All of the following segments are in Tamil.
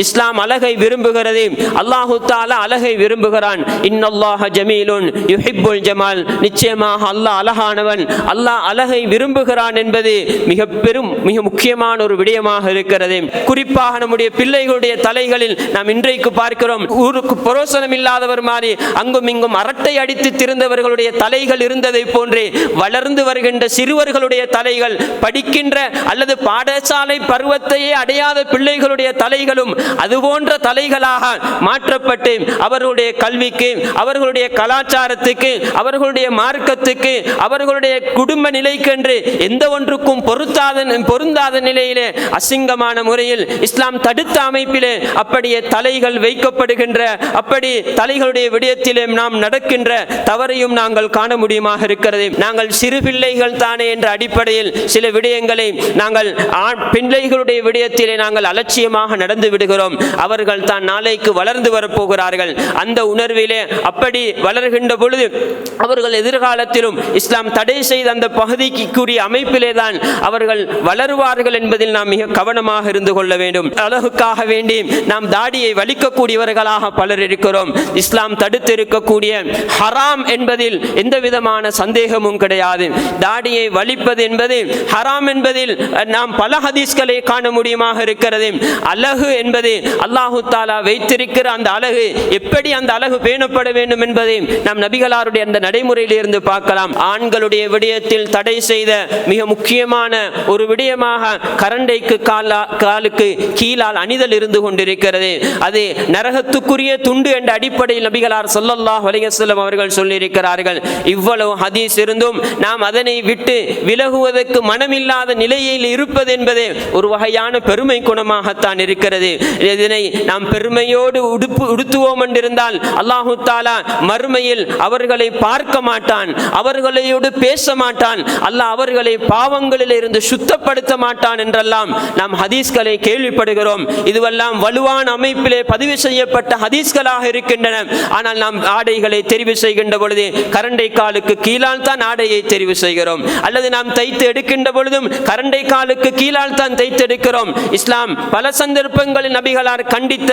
இஸ்லாம் அழகை விரும்புகிறது. அல்லாஹு தஆலா அழகை விரும்புகிறான். இன்னல்லாஹ ஜமீலுன் யுஹிப்புல் ஜமால். நிச்சயமாக அல்லாஹ் அழகானவன், அல்லாஹ் அழகை விரும்புகிறான் என்பது மிக முக்கியமான ஒரு விடயமாக இருக்கிறது. குறிப்பாக நம்முடைய பிள்ளைகளுடைய தலைகளில் நாம் இன்றைக்கு பார்க்கிறோம், ஊருக்கு புரோசனம் இல்லாதவர் மாதிரி அங்கும் இங்கும் அரட்டை அடித்து திரிந்தவர்களுடைய தலைகள் இருந்ததை போன்றே வளர்ந்து வருகின்ற சிறுவர்களுடைய தலைகள், படிக்கின்ற அல்லது பாடசாலை பருவத்தையே அடையாத பிள்ளைகளுடைய தலைகளும் அதுபோன்ற தலைகளாக மாற்றப்பட்டு அவர்களுடைய கல்விக்கு, அவர்களுடைய கலாச்சாரத்துக்கு, அவர்களுடைய மார்க்கத்துக்கு, அவர்களுடைய குடும்ப நிலைக்கென்று எந்த ஒன்றுக்கும் பொருந்தாத நிலையிலே அசிங்கமான முறையில் இஸ்லாம் தடுத்த அமைப்பிலே அப்படியே தலைகள் வைக்கப்படுகின்ற, அப்படி தலைகளுடைய விடயத்திலே நாம் நடக்கின்ற தவறையும் நாங்கள் காண முடியுமாக இருக்கிறது. நாங்கள் சிறு பிள்ளைகள் தானே என்ற அடிப்படையில் சில விடயங்களை நாங்கள் பிள்ளைகளுடைய விடயத்திலே நாங்கள் அலட்சியமாக நடந்து விடுகிறோம். அவர்கள் தான் நாளைக்கு வளர்ந்து வரப்போகிறார்கள். அந்த உணர்விலே அப்படி வளர்கின்ற பொழுது அவர்கள் எதிர்காலத்திலும் இஸ்லாம் தடை செய்த அந்த பகுதிக்குரிய அமைப்பிலே தான் அவர்கள் வளருவார்கள் என்பதில் நாம் மிக கவனமாக இருந்து கொள்ள வேண்டும். அழகுக்காக வேண்டி நாம் தாடியை வலிக்கக்கூடியவர்களாக பலர் இருக்கிறோம். இஸ்லாம் தடுத்து இருக்கக்கூடிய ஹராம் என்பதில் எந்த விதமான சந்தேகமும் கிடையாது. தாடியை வலிப்பது என்பது ஹராம் என்பதில் நாம் பல ஹதீஸ்களை காண முடியுமாக இருக்கிறது. அழகு என்பது அல்லாஹு தஆலா வைத்திருக்கிற அந்த அழகு, எப்படி அந்த அழகு பேணப்பட வேண்டும் என்பதை நாம் நபிகளாருடைய அந்த நடைமுறையில் இருந்து பார்க்கலாம். ஆண்களுடைய விடயத்தில் தடை செய்த மிக முக்கியமான ஒரு விடயமாக கரண்டைக்கு காலுக்கு கீழால் அணிதல் இருந்து கொண்டிருக்கிறது. அது நரகத்துக்குரிய துண்டு என்ற அடிப்படையில் நபிகளார் ஸல்லல்லாஹு அலைஹி வஸல்லம் அவர்கள் சொல்லியிருக்கிறார்கள். இவ்வளவு ஹதீஸ் இருந்தும் நாம் அதனை விட்டு விலகுவதற்கு மனமில்லாத நிலையில் இருப்பது என்பது ஒரு வகையான பெருமை குணமாகத்தான் இருக்கிறது. இதனை நாம் பெருமையோடு உடுத்துவோம் என்றிருந்தால் அல்லாஹு தஆலா மறுமையில் அவர்களை பார்க்க மாட்டான், அவர்களோடு பேச மாட்டான், அல்லாஹ் அவர்களை பாவங்களில் இருந்து சுத்தப்படுத்த மாட்டான் என்றெல்லாம் நாம் ஹதீஸ்களை கேள்விப்படுகிறோம். இதுவெல்லாம் வலுவான அமைப்பிலே பதிவு செய்யப்பட்ட ஹதீஸ்களாக இருக்கின்றன. ஆனால் நாம் ஆடைகளை தெரிவு செய்கின்ற பொழுது கரண்டை காலுக்கு கீழால் தான் ஆடையை தெரிவு செய்கிறோம், அல்லது நாம் தைத்து எடுக்கின்ற பொழுதும் கரண்டை காலுக்கு கீழால் தான் தைத்து எடுக்கிறோம். இஸ்லாம் பல சந்தர்ப்பங்களில் நபிகளார் கண்டித்த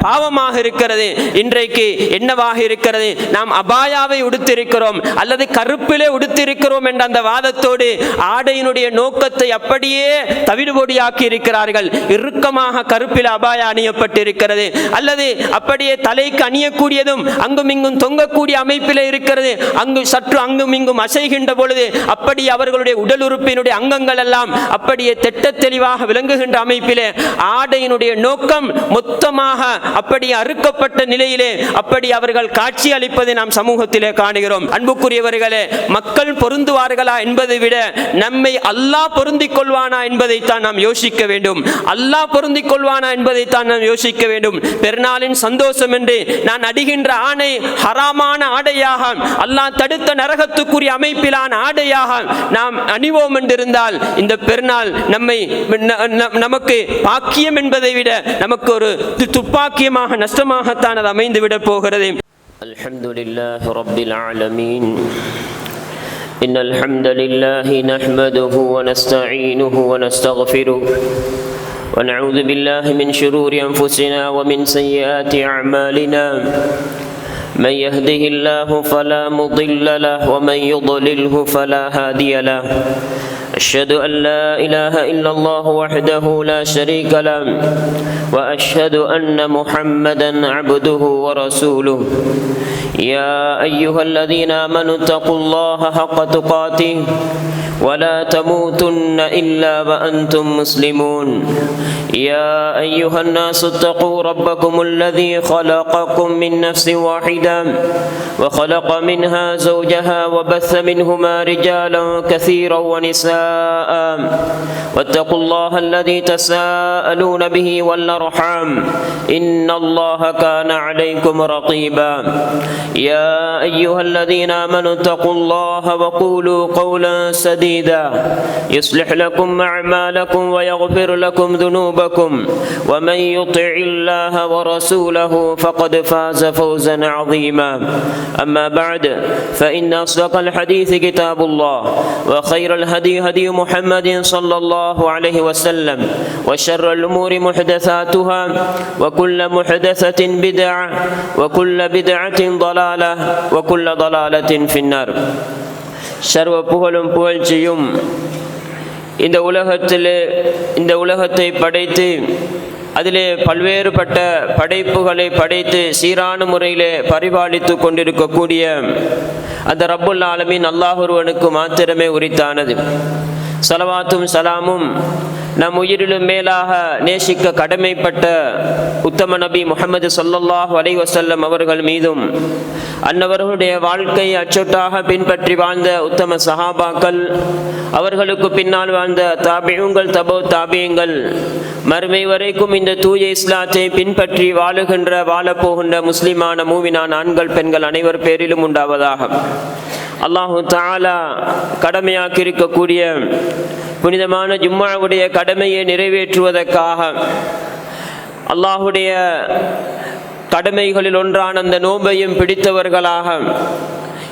பாவமாக இருக்கிறது. இன்றைக்கு என்னவாக இருக்கிறது? நாம் அபாயாவை உடுத்திருக்கிறோம் அல்லது கருப்பிலே உடுத்திருக்கிறோம் என்ற அந்த வாதத்தோடு ஆடையினுடைய நோக்கத்தை அப்படியே தவிடுபொடியாக்கி இருக்கிறார்கள். இறுக்கமாக கருப்பில் அபாயா அணியப்பட்டிருக்கிறது, அல்லது அப்படியே தலைக்கு அணியக்கூடியதும் அங்கும் இங்கும் தொங்கக்கூடிய அமைப்பிலே இருக்கிறது. அங்கு சற்று அங்கும் இங்கும் அசைகின்ற பொழுது அப்படி அவர்களுடைய உடல் உறுப்பினுடைய அங்கங்கள் எல்லாம் அப்படியே திட்ட தெளிவாக விளங்குகின்ற அமைப்பிலே ஆடையினுடைய நோக்கம் மொத்தமாக அப்படி அறுக்கப்பட்ட நிலையிலே அப்படி அவர்கள் காட்சி அளிப்பதை நாம் சமூகத்திலே காணுகிறோம். அன்புக்குரியவர்களே, மக்கள் பொருந்துவார்களா என்பதை விட நம்மை அல்லாஹ் பொருந்திக் கொள்வானா என்பதைத்தான் நாம் யோசிக்க வேண்டும். அல்லாஹ் பொருந்திக் கொள்வானா என்பதைத்தான் நாம் யோசிக்க வேண்டும். பெருநாளின் சந்தோஷம் என்று நான் அடிகின்ற ஆணை ஹராமான ஆடையாக, அல்லாஹ் தடுத்த நரகத்துக்குரிய அமைப்பிலான ஆடையாக நாம் அணிவோம் என்றிருந்தால் இந்த பெருநாள் நமக்கு பாக்கியம் என்பதை விட நமக்கு ஒரு துப்பாக்கியமாக நஷ்டமாகத்தான் அது அமைந்துவிட போகிறது. அல்ஹம்துலில்லாஹி ரப்பில் ஆலமீன். إن الحمد لله نحمده ونستعينه ونستغفره ونعوذ بالله من شرور أنفسنا ومن سيئات أعمالنا. من يهده الله فلا مضل له ومن يضلله فلا هادي له. أشهد أن لا إله إلا الله وحده لا شريك له وأشهد أن محمدا عبده ورسوله. يا أيها الذين آمنوا اتقوا الله حق تقاته ولا تموتن إلا وأنتم مسلمون. يا أيها الناس اتقوا ربكم الذي خلقكم من نفس واحدة وخلق منها زوجها وبث منهما رجالا كثيرا ونساء واتقوا الله الذي تساءلون به والأرحام إن الله كان عليكم رقيبا. يا أيها الذين آمنوا اتقوا الله وقولوا قولا سديدا يصلح لكم أعمالكم ويغفر لكم ذنوبكم ورسولكم ومن يطع الله ورسوله فقد فاز فوزا عظيما أما بعد فإن أصدق الحديث كتاب الله وخير الهدي هدي محمد صلى الله عليه وسلم وشر الأمور محدثاتها وكل محدثة بدعة وكل بدعة ضلالة وكل ضلالة في النار. சர்வ புகழும் புகழ்ச்சியும் இந்த உலகத்தை படைத்து அதிலே பல்வேறுபட்ட படைப்புகளை படைத்து சீரான முறையிலே பரிபாலித்து கொண்டிருக்கக்கூடிய அந்த ரப்புல் ஆலமீன் அல்லாஹ் ஒருவனுக்கு மாத்திரமே உரித்தானது. ஸலவாத்தும் சலாமும் நம் உயிரிலும் மேலாக நேசிக்க கடமைப்பட்ட உத்தம நபி முஹம்மது ஸல்லல்லாஹு அலைஹி வஸல்லம் அவர்கள் மீதும் அன்னவர்களுடைய வாழ்க்கை அச்சொட்டாக பின்பற்றி வாழ்ந்த உத்தம சஹாபாக்கள், அவர்களுக்கு பின்னால் வாழ்ந்த தாபிஊன்கள், தபோ தாபியங்கள், மறுமை வரைக்கும் இந்த தூய இஸ்லாத்தை பின்பற்றி வாழப்போகின்ற முஸ்லிமான மூமினான ஆண்கள் பெண்கள் அனைவர் பேரிலும் உண்டாவதாக. அல்லாஹு தஆலா கடமையாக்கி இருக்கக்கூடிய புனிதமான ஜும்மாவுடைய கடமையை நிறைவேற்றுவதற்காக அல்லாஹுடைய கடமைகளில் ஒன்றான அந்த நோன்பையும் பிடித்தவர்களாக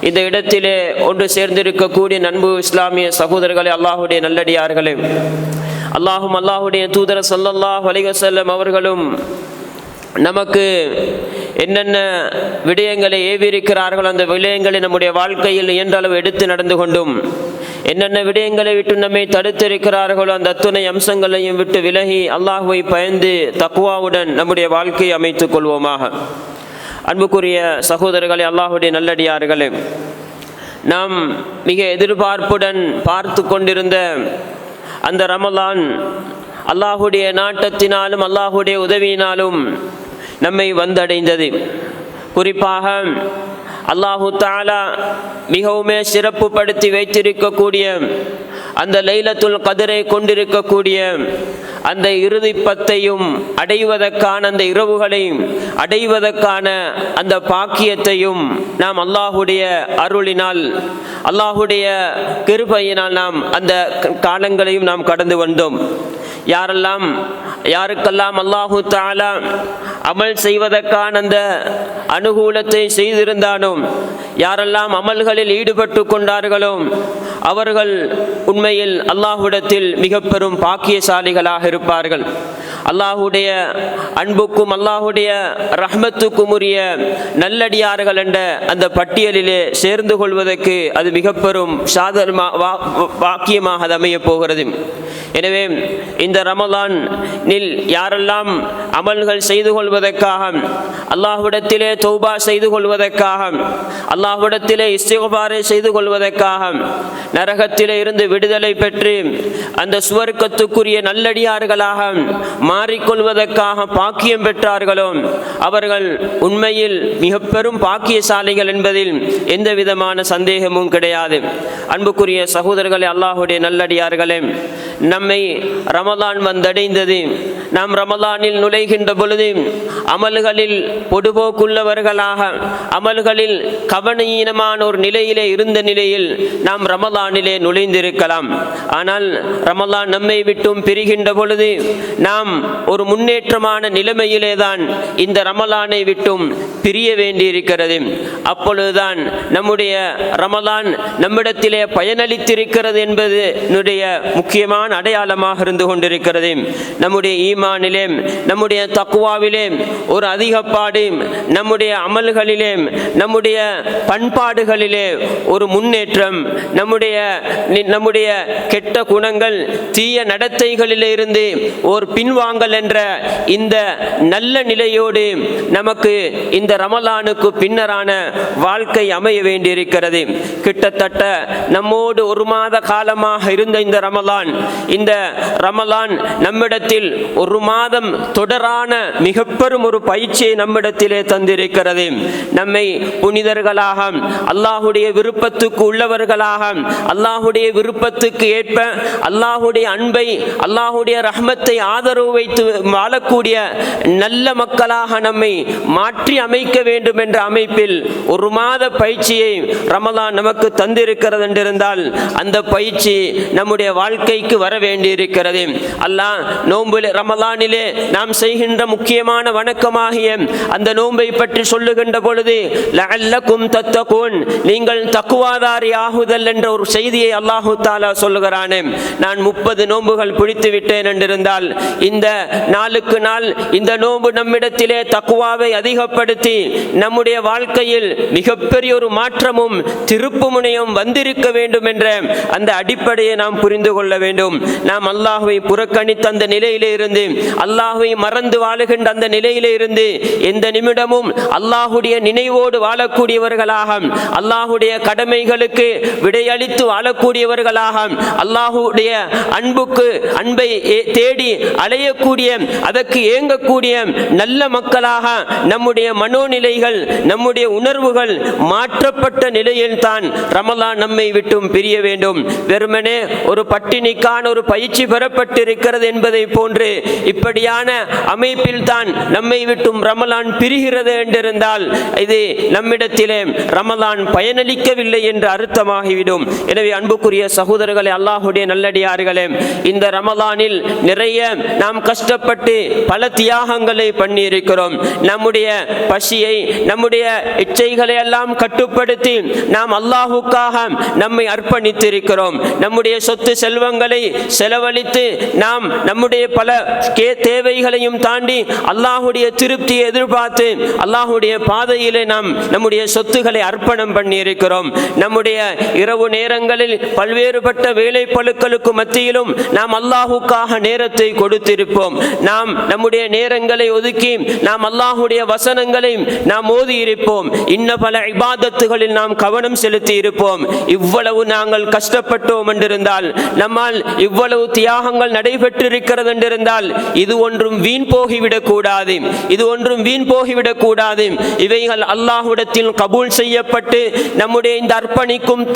இந்த இடத்திலே ஒன்று சேர்ந்திருக்கக்கூடிய நண்பு இஸ்லாமிய சகோதரர்களே, அல்லாஹுடைய நல்லடியார்களே, அல்லாஹுடைய தூதர் ஸல்லல்லாஹு அலைஹி வஸல்லம் அவர்களும் நமக்கு என்னென்ன விடயங்களை ஏவியிருக்கிறார்கள் அந்த விடயங்களை நம்முடைய வாழ்க்கையில் இயன்றளவு எடுத்து நடந்து கொண்டும், என்னென்ன விடயங்களை விட்டு நம்மை தடுத்திருக்கிறார்களோ அந்த அத்துணை அம்சங்களையும் விட்டு விலகி அல்லாஹுவை பயந்து தக்வாவுடன் நம்முடைய வாழ்க்கையை அமைத்துக் கொள்வோமாக. அன்புக்குரிய சகோதரர்களே, அல்லாஹுடைய நல்லடியார்களே, நாம் மிக எதிர்பார்ப்புடன் பார்த்து கொண்டிருந்த அந்த ரமலான் அல்லாஹுடைய நாட்டத்தினாலும் அல்லாஹுடைய உதவியினாலும் நம்மை வந்தடைந்தது. குறிப்பாக அல்லாஹு தஆலா மிகவுமே சிறப்புப்படுத்தி வைத்திருக்கக்கூடிய அந்த லைலத்துல் கத்ரை கொண்டிருக்கக்கூடிய அந்த இறுதி பத்தையும் அடைவதற்கான அந்த இரவுகளையும் அடைவதற்கான அந்த பாக்கியத்தையும் நாம் அல்லாஹுடைய அருளினால் அல்லாஹுடைய கிருபையினால் நாம் அந்த காலங்களையும் நாம் கடந்து வந்தோம். யாருக்கெல்லாம் அல்லாஹு தஆலா அமல் செய்வதற்கான அந்த அனுகூலத்தை செய்திருந்தானோ, யாரெல்லாம் அமல்களில் ஈடுபட்டு கொண்டார்களோ அவர்கள் உண்மையில் அல்லாஹ்விடத்தில் மிக பெரும் பாக்கியசாலிகளாக இருப்பார்கள். அல்லாஹுடைய அன்புக்கும் அல்லாஹுடைய ரஹ்மத்துக்கும் உரிய நல்லடியார்கள் என்ற அந்த பட்டியலிலே சேர்ந்து கொள்வதற்கு அது மிக பெரும் பாக்கியமாக அமைய போகிறது. எனவே இந்த ரமலானில் யாரெல்லாம் அமல்கள் செய்து கொள்வதற்காக, அல்லாஹ்விடத்திலே தௌபா செய்து கொள்வதற்காக, அல்லாஹ்விடத்திலே இஸ்திக்பாரை செய்து கொள்வதற்காக, நரகத்திலே இருந்து விடுதலை பெற்று அந்த சுவர்க்கத்துக்குரிய நல்லடியார்களாக மாறிக்கொள்வதற்காக பாக்கியம் பெற்றார்களோ அவர்கள் உண்மையில் மிக பெரும் பாக்கியசாலிகள் என்பதில் எந்த விதமான சந்தேகமும் கிடையாது. அன்புக்குரிய சகோதரர்களே, அல்லாஹுடைய நல்லடியார்களே, நம்மை ரமலான் வந்தடைந்தது. நாம் ரமலானில் நுழைகின்ற பொழுது அமல்களில் பொடுபோக்குள்ளவர்களாக, அமல்களில் கவனீனமான ஒரு நிலையிலே இருந்த நிலையில் நாம் ரமலானிலே நுழைந்திருக்கலாம். ஆனால் ரமலான் நம்மை விட்டும் பிரிகின்ற பொழுது நாம் ஒரு முன்னேற்றமான நிலைமையிலே தான் இந்த ரமலானை விட்டும் பிரிய வேண்டியிருக்கிறது. அப்பொழுதுதான் நம்முடைய ரமலான் நம்மிடத்திலே பயனளித்திருக்கிறது என்பது முக்கியமான அடையாளமாக இருந்து கொண்டிருக்கிறது. நம்முடைய ஈமானிலே, நம்முடைய தக்வாவிலே ஒரு அதிகப்பாடு, நம்முடைய அமல்களிலே, நம்முடைய பண்பாடுகளிலே ஒரு முன்னேற்றம், நம்முடைய கெட்ட குணங்கள், தீய நடத்தைகளிலே இருந்து ஒரு பின்வாங்கல் என்ற இந்த நல்ல நிலையோடு நமக்கு இந்த ரமலானுக்கு பின்னரான வாழ்க்கை அமைய வேண்டியிருக்கிறது. கிட்டத்தட்ட நம்மோடு ஒரு மாத காலமாக இருந்த இந்த ரமலான் நம்மிடத்தில் ஒரு மாதம் தொடரான மிக பெரும் ஒரு பயிற்சியை நம்மிடத்திலே தந்திருக்கிறது. நம்மை புனிதர்களாக, அல்லாஹுடைய விருப்பத்துக்கு உள்ளவர்களாக, அல்லாஹுடைய விருப்பத்துக்கு ஏற்ப அல்லாஹுடைய அன்பை, அல்லாஹுடைய ரஹ்மத்தை ஆதரவு வைத்து வாழக்கூடிய நல்ல மக்களாக நம்மை மாற்றி அமைக்க வேண்டும் என்ற அமைப்பில் ஒரு மாத பயிற்சியை ரமலான் நமக்கு தந்திருக்கிறது என்றிருந்தால் அந்த பயிற்சி நம்முடைய வாழ்க்கைக்கு வர வேண்டியிருக்கிறது. அல்லாஹ் நோம்பிலே ரமலானிலே நாம் செய்கின்ற முக்கியமான வணக்கமாகிய அந்த நோன்பை பற்றி சொல்லுகின்ற பொழுது லஅல்லகும் தத்தகூன், நீங்கள் தக்குவாதாரி ஆகுதல் என்ற ஒரு செய்தியை அல்லாஹு தஆலா சொல்லுகிறானே. நான் 30 நோன்புகள் பிடித்து விட்டேன் என்றிருந்தால் இந்த நாளுக்கு நாள் இந்த நோன்பு நம்மிடத்திலே தக்குவாவை அதிகப்படுத்தி நம்முடைய வாழ்க்கையில் மிகப்பெரிய ஒரு மாற்றமும் திருப்புமுனையும் வந்திருக்க வேண்டும் என்ற அந்த அடிப்படையை நாம் புரிந்து கொள்ள வேண்டும். நாம் அல்லாஹ்வை புறக்கணித்த அந்த நிலையிலே இருந்து, அல்லாஹ்வை மறந்து வாழுகின்ற அந்த நிலையிலே இருந்து எந்த நிமிடமும் அல்லாஹுடைய நினைவோடு வாழக்கூடியவர்களாக, அல்லாஹுடைய கடமைகளுக்கு விடையளித்து வாழக்கூடியவர்களாக, அல்லாஹுடைய அன்பை தேடி அலையக்கூடிய, அதற்கு ஏங்கக்கூடிய நல்ல மக்களாக நம்முடைய மனோநிலைகள், நம்முடைய உணர்வுகள் மாற்றப்பட்ட நிலையில் தான் ரமலான் நம்மை விட்டும் பிரிய வேண்டும். வெறுமனே ஒரு பட்டினிக்கான ஒரு பயிற்சி பெறப்பட்டிருக்கிறது என்பதை போன்று இப்படியான அமைப்பில் தான் நம்மை விட்டும் ரமலான் பிரிகிறது என்றிருந்தால் இது நம்மிடத்திலே ரமலான் பயனளிக்கவில்லை என்று அர்த்தமாகிவிடும். எனவே அன்புக்குரிய சகோதரர்களே, அல்லாஹுடைய நல்லடியார்களே, இந்த ரமலானில் நிறைய நாம் கஷ்டப்பட்டு பல தியாகங்களை பண்ணி இருக்கிறோம். நம்முடைய பசியை, நம்முடைய இச்சைகளை எல்லாம் கட்டுப்படுத்தி நாம் அல்லாஹுக்காக நம்மை அர்ப்பணித்திருக்கிறோம். நம்முடைய சொத்து செல்வங்களை செலவழித்து நாம் நம்முடைய பல தேவைகளையும் தாண்டி அல்லாஹுடைய திருப்தியை எதிர்பார்த்து அல்லாஹுடைய பாதையிலே நாம் நம்முடைய சொத்துக்களை அர்ப்பணம் பண்ணி இருக்கிறோம். நம்முடைய இரவு நேரங்களில் பல்வேறுபட்ட வேலை பளுக்களுக்கு மத்தியிலும் நாம் அல்லாஹுக்காக நேரத்தை கொடுத்திருப்போம். நாம் நம்முடைய நேரங்களை ஒதுக்கி நாம் அல்லாஹுடைய வசனங்களை நாம் ஓதி இருப்போம். இன்ன பல இபாதத்துகளில் நாம் கவனம் செலுத்தி இருப்போம். இவ்வளவு நாங்கள் கஷ்டப்பட்டோம் என்றிருந்தால், நம்மால் இவ்வளவு தியாகங்கள் நடைபெற்றிருக்கிறது என்றிருந்தால் இது ஒன்றும் வீண் போகிவிடக் கூடாது, இது ஒன்றும் வீண் போகிவிடக் கூடாது. இவைகள் அல்லாஹ்விடத்தில் கபூல் செய்யப்பட்டு நம்முடைய இந்த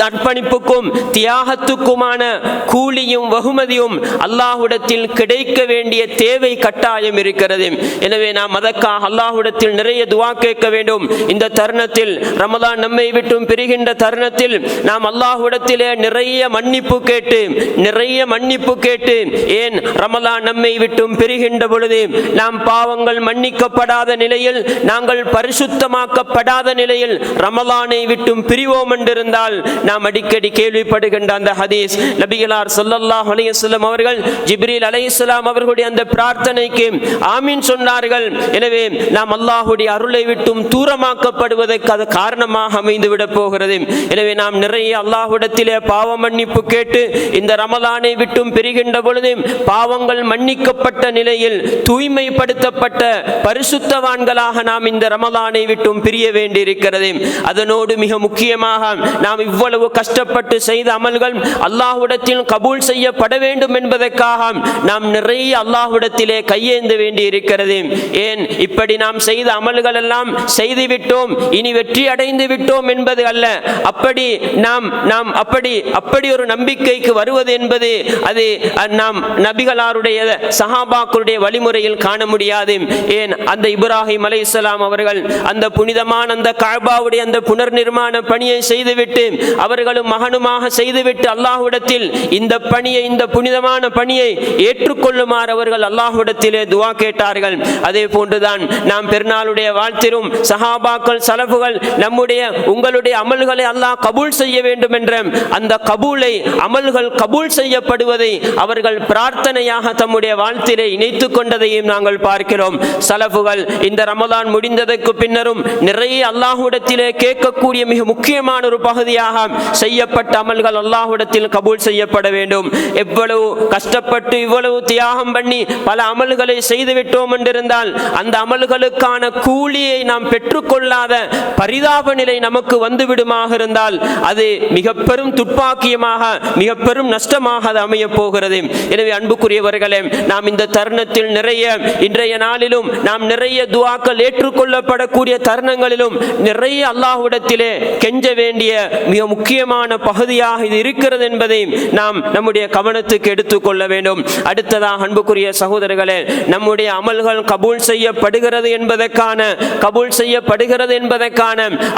அர்ப்பணிப்புக்கும் தியாகத்துக்குமான கூலியும் வெகுமதியும் அல்லாஹ்விடத்தில் கிடைக்க வேண்டிய தேவை கட்டாயம் இருக்கிறது. எனவே நாம் அதற்காக அல்லாஹ்விடத்தில் நிறைய துஆ கேட்க வேண்டும். இந்த தருணத்தில், ரமலான் நம்மை விட்டும் பிரிகின்ற தருணத்தில் நாம் அல்லாஹ்விடத்திலே நிறைய மன்னிப்பு கேட்டு, ஏன் ரமலான் நம்மை விட்டும் பிரிகின்ற பொழுது நாம் பாவங்கள் மன்னிக்கப்படாத நிலையில், நாங்கள் பரிசுத்தமாக்கப்படாத நிலையில் ரமலானை விட்டும் பிரிவோம் என்றிருந்தால் நாம் அடிக்கடி கேள்விப்படுகின்ற அந்த ஹதீஸ், நபிகளார் ஸல்லல்லாஹு அலைஹி வஸல்லம் அவர்கள் ஜிப்ரீல் அலைஹிஸ்ஸலாம் அவர்களுடைய அந்த பிரார்த்தனைக்கு ஆமீன் சொன்னார்கள். எனவே நாம் அல்லாஹ்வுடைய அருளை விட்டும் தூரமாக்கப்படுவதற்கு அது காரணமாக அமைந்துவிடப் போகிறது. எனவே நாம் நிறைய அல்லாஹ்விடத்திலே பாவ மன்னிப்பு கேட்டு இந்த ரமலானை விட்டும் பிரிகின்ற பொழுது பாவங்கள் மன்னிக்கப்பட்ட நிலையில் தூய்மைப்படுத்தப்பட்ட பரிசுத்தவான்களாக நாம் இந்த ரமலானை விட்டும் பிரிய வேண்டியிருக்கிறது. அதனோடு மிக முக்கியமாக நாம் இவ்வளவு கஷ்டப்பட்டு செய்த அமல்கள் அல்லாஹ்விடத்தில் கபூல் செய்யப்பட வேண்டும் என்பதற்காக நாம் நிறைய அல்லாஹ்விடத்திலே கையேந்த வேண்டி இருக்கிறது. ஏன் இப்படி நாம் செய்த அமல்கள் எல்லாம் செய்துவிட்டோம், இனி வெற்றி அடைந்து விட்டோம் என்பது அல்ல. அப்படி ஒரு நம்பிக்கைக்கு வருவது என்பது அது நாம் நபிகளாருடைய சஹாபாக்களுடைய வழிமுறையில் காண முடியாது. ஏன் அந்த இப்ராஹிம் அலைஹிஸ்ஸலாம் அவர்கள் அந்த புனிதமான அந்த கஅபாவுடைய அந்த புனர் நிர்மாண பணியை செய்துவிட்டு அவர்களும் மகனுமாக செய்துவிட்டு அல்லாஹ்விடத்தில் இந்த பணியை, இந்த புனிதமான பணியை ஏற்றுக்கொள்ளுமாறு அவர்கள் அல்லாஹ்விடத்திலே துஆ கேட்டார்கள். அதே போன்றுதான் நாம் பெருநாளுடைய வாழ்த்திரும் சஹாபாக்கள் சலஃபுகள் உங்களுடைய அமல்களை அல்லாஹ் கபூல் செய்ய வேண்டும் என்ற அந்த கபூலை, அமல்கள் கபூல் செய்யப்படுவதை அவர்கள் பிரார்த்தனையாக தம்முடைய வாழ்த்திலே இணைத்துக் கொண்டதையும் நாங்கள் பார்க்கிறோம். சலஃபுகள் இந்த ரமலான் முடிந்ததற்கு பின்னரும் நிறைய அல்லாஹ்விடத்திலே கேட்கக்கூடிய மிக முக்கியமான ஒரு பகுதியாக செய்யப்பட்ட அமல்கள் அல்லாஹ்விடத்தில் கபூல் செய்யப்பட வேண்டும். எவ்வளவு கஷ்டப்பட்டு இவ்வளவு தியாகம் பண்ணி பல அமல்களை செய்துவிட்டோம் என்றிருந்தால் அந்த அமல்களுக்கான கூலியை நாம் பெற்றுக்கொள்ளாத பரிதாப நிலை நமக்கு வந்துவிடுமாக இருந்தால் அது மிக பெரும் துப்பாக்கியமாக, மிக பெரும் நஷ்டமாக அது அமைய போகிறது. எனவே அன்புக்குரியவர்களே, நாம் இந்த தருணத்தில் இன்றைய நாளிலும் நாம் நிறைய துஆக்கள் ஏற்றுக்கொள்ளப்படக்கூடிய தருணங்களிலும் நிறைய அல்லாஹ்விடத்திலே கெஞ்ச வேண்டிய மிக முக்கியமான பகுதியாக இது இருக்கிறது என்பதை நாம் நம்முடைய கவனத்துக்கு எடுத்துக்கொள்ள வேண்டும். அடுத்ததாக அன்புக்குரிய சகோதரர்களே, நம்முடைய அமல்கள் கபூல் செய்யப்படுகிறது என்பதற்கான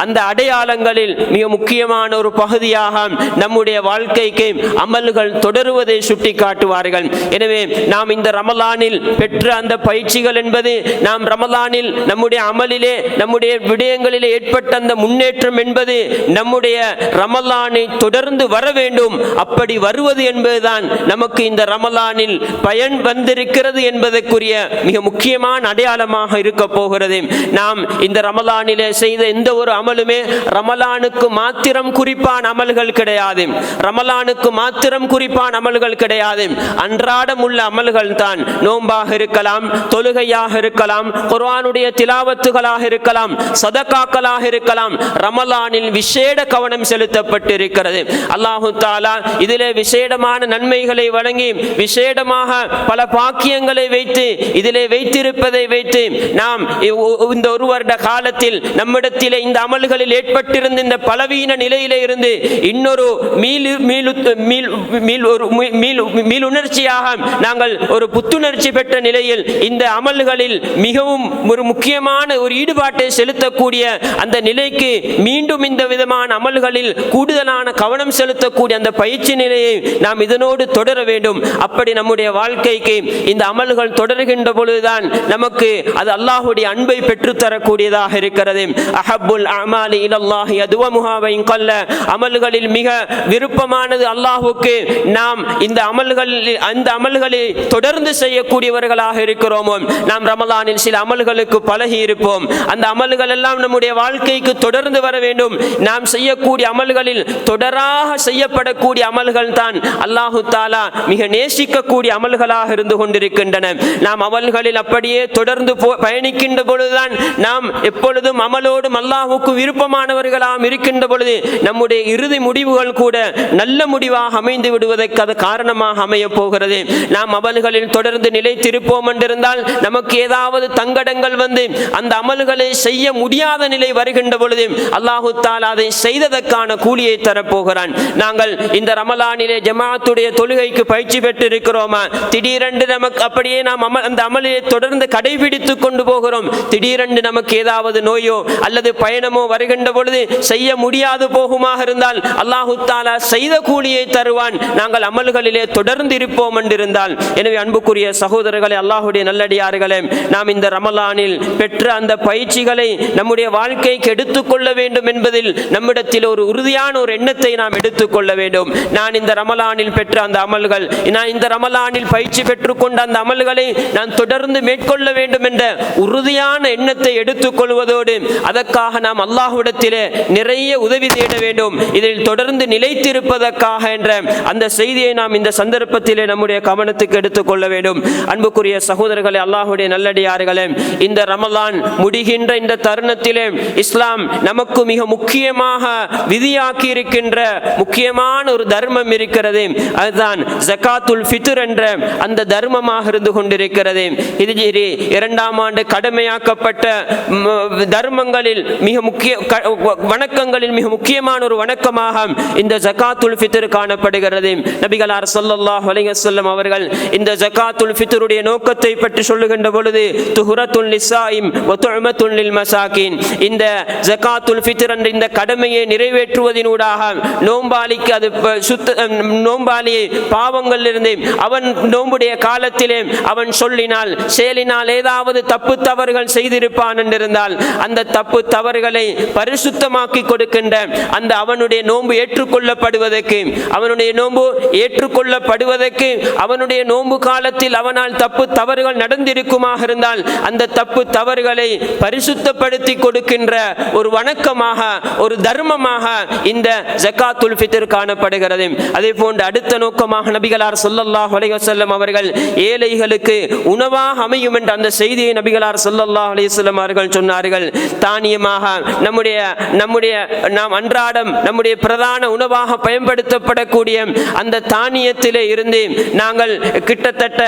அந்த அடையாளங்களில் மிக முக்கியமான ஒரு பகுதியாக நம்முடைய வாழ்க்கைக்கு அமல்கள் தொடருவதை சுட்டி காட்டுவார்கள். எனவே நாம் இந்த ரமலானில் பெற்ற அந்த பயிற்சிகள் என்பது நாம் ரமலானில் நம்முடைய அமலிலே நம்முடைய விடயங்களிலே ஏற்பட்ட அந்த முன்னேற்றம் என்பது நம்முடைய ரமலானை தொடர்ந்து வர வேண்டும். அப்படி வருவது என்பதுதான் நமக்கு இந்த ரமலானில் பயன் வந்திருக்கிறது என்பதற்குரிய மிக முக்கியமான அடையாளமாக இருக்க போகிறது. நாம் இந்த ரமலானிலே செய்த எந்த ஒரு அமலுமே ரமலானுக்கு மாத்திரம் குறிப்பான அமல்கள் கிடையாது. ரமலானுக்கு மாத்திரம் குறிப்பான அமல்கள் கிடையாது. அன்றாடம் உள்ள அமல்கள் தான். நோன்பாக இருக்கலாம், தொழுகையாக இருக்கலாம், குர்ஆனுடைய திலாவத்துகளாக இருக்கலாம், சதகாக்களாக இருக்கலாம். ரமலானில் விசேட கவனம் செலுத்தப்பட்டிருக்கிறது. அல்லாஹு தஆலா இதிலே விசேடமான நன்மைகளை வழங்கி விசேடமாக பல பாக்கியங்களை வைத்து இதிலே வைத்திருப்பதை வைத்து நாம் இந்த ஒரு வருட காலத்தில் நம்மிடத்திலே இந்த அமல்களில் ஏற்பட்டிருந்த இந்த பலவீன நிலையிலே இருந்து இன்னொரு மீளுணர்ச்சியாக நாங்கள் ஒரு புத்துணர்ச்சி பெற்ற நிலையில் இந்த அமல்களில் மிகவும் ஒரு முக்கியமான ஒரு ஈடுபாட்டை செலுத்தக்கூடிய அந்த நிலைக்கு மீண்டும் இந்த விதமான அமல்களில் கூடுதலான கவனம் செலுத்தக்கூடிய அந்த பயிற்சி நிலையை நாம் இதனோடு தொடர வேண்டும். அப்படி நம்முடைய வாழ்க்கைக்கு இந்த அமல்கள் தொடர்கின்ற பொழுதுதான் நமக்கு அது அல்லாஹ்வுடைய அன்பை பெற்றுத்தரக்கூடியதாக இருக்கிறது. அஹப்புல் அமாலி இலல்லாஹி அதுவமுஹா வ இன் கல்ல, அமல்களில் மிக விருப்பமானது அல்லாஹ்வுக்கு நாம் இந்த அமல்களை தொடர்ந்து செய்யக்கூடியவர்களாக இருக்கிறோமோ. நாம் ரமலானில் சில அமல்களுக்கு பழகி இருப்போம். அந்த அமல்கள் எல்லாம் நம்முடைய வாழ்க்கைக்கு தொடர்ந்து வர வேண்டும். நாம் செய்யக்கூடிய அமல்களில் தொடராக செய்யப்படக்கூடிய அமல்கள் தான் அல்லாஹு தஆலா மிக நேசிக்கக்கூடிய அமல்களாக இருந்து கொண்டிருக்கின்றன. நாம் அமல்களில் அப்படியே தொடர்ந்து பயணிக்கின்ற பொழுதுதான் நாம் எப்பொழுதும் அமலோடும் அல்லாஹுக்கு விருப்பமானவர்களாக இருக்கின்ற பொழுது நம்முடைய இறுதி முடிவுகள் கூட நல்ல முடிவாக அமைந்து விடுவதற்கு அது காரணமாக அமைய போகிறது. நாம் அமல்களில் தொடர்ந்து நிலைத்திருப்போம் என்றிருந்தால் நமக்கு ஏதாவது தங்கடங்கள் வந்து அந்த அமல்களை செய்ய முடியாத நிலை வருகின்ற பொழுது அல்லாஹு தஆலா அதை செய்ததற்கான கூலியை தரப்போகிறான். நாங்கள் இந்த ரமலானிலே ஜமாஅத்துடைய தொழுகைக்கு பயிற்சி பெற்றிருக்கிறோமா? திடீரென்று நமக்கு அப்படியே நாம் அந்த அமலை தொடர்ந்து கடைபிடித்துக் கொண்டு போகிறோம். திடீரென்று நமக்கு ஏதாவது நோயோ அல்லது பயணமோ வருகின்ற பொழுது செய்ய முடியாது போகுமாக இருந்தால் அல்லாஹு தஆலா செய்த கூலியை தருவான். நாங்கள் அமல்களிலே தொடர்ந்து இருப்போம் என்றிருந்தால். எனவே அன்புக்குரிய சகோதரர்களே, அல்லாஹ்வுடைய நல்லடியார்களே, நாம் இந்த ரமலானில் பெற்ற அந்த பயிற்சிகளை நம்முடைய வாழ்க்கைக்கு எடுத்துக்கொள்ள வேண்டும் என்பதில் நம்மிடத்தில் ஒரு உறுதியான ஒரு எண்ணத்தை நாம் எடுத்துக்கொள்ள வேண்டும். நான் இந்த ரமலானில் பெற்ற அந்த அமல்கள், நான் இந்த ரமலானில் பயிற்சி பெற்றுக்கொண்ட அந்த அமல்களை நான் தொடர்ந்து மேற்கொள்ள வேண்டும் என்ற உறுதியான எண்ணத்தை எடுத்துக்கொள்வதோடு அதற்காக நாம் அல்லாஹ்விடத்திலே நிறைய உதவி தேட வேண்டும். இதில் தொடர்ந்து நிலைத்திருப்பதற்காக என்ற அந்த செய்தியை நாம் இந்த சந்தர்ப்பத்திலே நம்முடைய கவனத்துக்கு எடுத்துக்கொள்ள வேண்டும். அன்புக்குரிய சகோதரர்களே, அல்லாஹ்வுடைய நல்லடியார்களே, இந்த ரமலான் முடிகின்ற இந்த தருணத்திலே இஸ்லாம் நமக்கு மிக முக்கியமாக விதியாக்கி இருக்கின்ற முக்கியமான ஒரு தர்மம் இருக்கிறது. அதுதான் ஜகாத்துல் ஃபித்ர் என்ற அந்த தர்மமாக இருந்து கொண்டிருக்கிறது. ஹிஜ்ரி 2ஆம் ஆண்டு கடமையாக்கப்பட்ட தர்மங்களில் மிக முக்கிய வணக்கங்களில் மிக முக்கியமான ஒரு வணக்கமாக இந்த ஜகாத்துல் ஃபித்ர் காணப்படுகிறது. நபிகளார் ஸல்லல்லாஹு அலைஹி வஸல்லம் அவர்கள் இந்த ஜகாத்துல் ஃபித்ருடைய நோக்கத்தை பற்றி சொல்லுகின்ற பொழுது துஹ்ரத்துல் லிஸாயிம் வ துஅமத்துல் லில் மசாகின், இந்த ஜகாத்துல் ஃபித்ர் என்ற இந்த கடமையை நிறைவேற்றுவதினூடாக நோம்பாளிக்கு அது நோம்பாளியை பாவங்களிலிருந்து அவன் நோம்புடைய காலத்திலே அவன் சொல்லினால் செயலினால் ஏதாவது தப்பு தவறுகள் செய்திருப்பான் என்றிருந்தால் அந்த தப்பு தவறுகளை பரிசுத்தமாக்கி கொடுக்கின்ற அந்த அவனுடைய நோன்பு ஏற்றுக்கொள்ளப்படுவதற்கு அவனுடைய நோன்பு காலத்தில் அவனால் தப்பு தவறுகள் நடந்திருக்குமாக இருந்தால் அந்த தப்பு தவறுகளை பரிசுத்தப்படுத்தி கொடுக்கின்ற ஒரு வணக்கமாக, ஒரு தர்மமாக இந்த ஜகாத்துல் ஃபித்ர் காணப்படுகிறது. அதே போன்று அடுத்த நோக்கமாக நபிகளார் ஸல்லல்லாஹு அலைஹி வஸல்லம் அவர்கள் ஏழைகளுக்கு உணவாக அமையும் என்ற அந்த செய்தியை நபிகளார் ஸல்லல்லாஹு அலைஹி வஸல்லம் அவர்கள் சொன்னார்கள். தானியமாக நாம் அன்றாடம் நம்முடைய பிரதான உணவாக பயன்படுத்தப்படக்கூடிய அந்த தானியத்திலே இருந்து நாங்கள் கிட்டத்தட்ட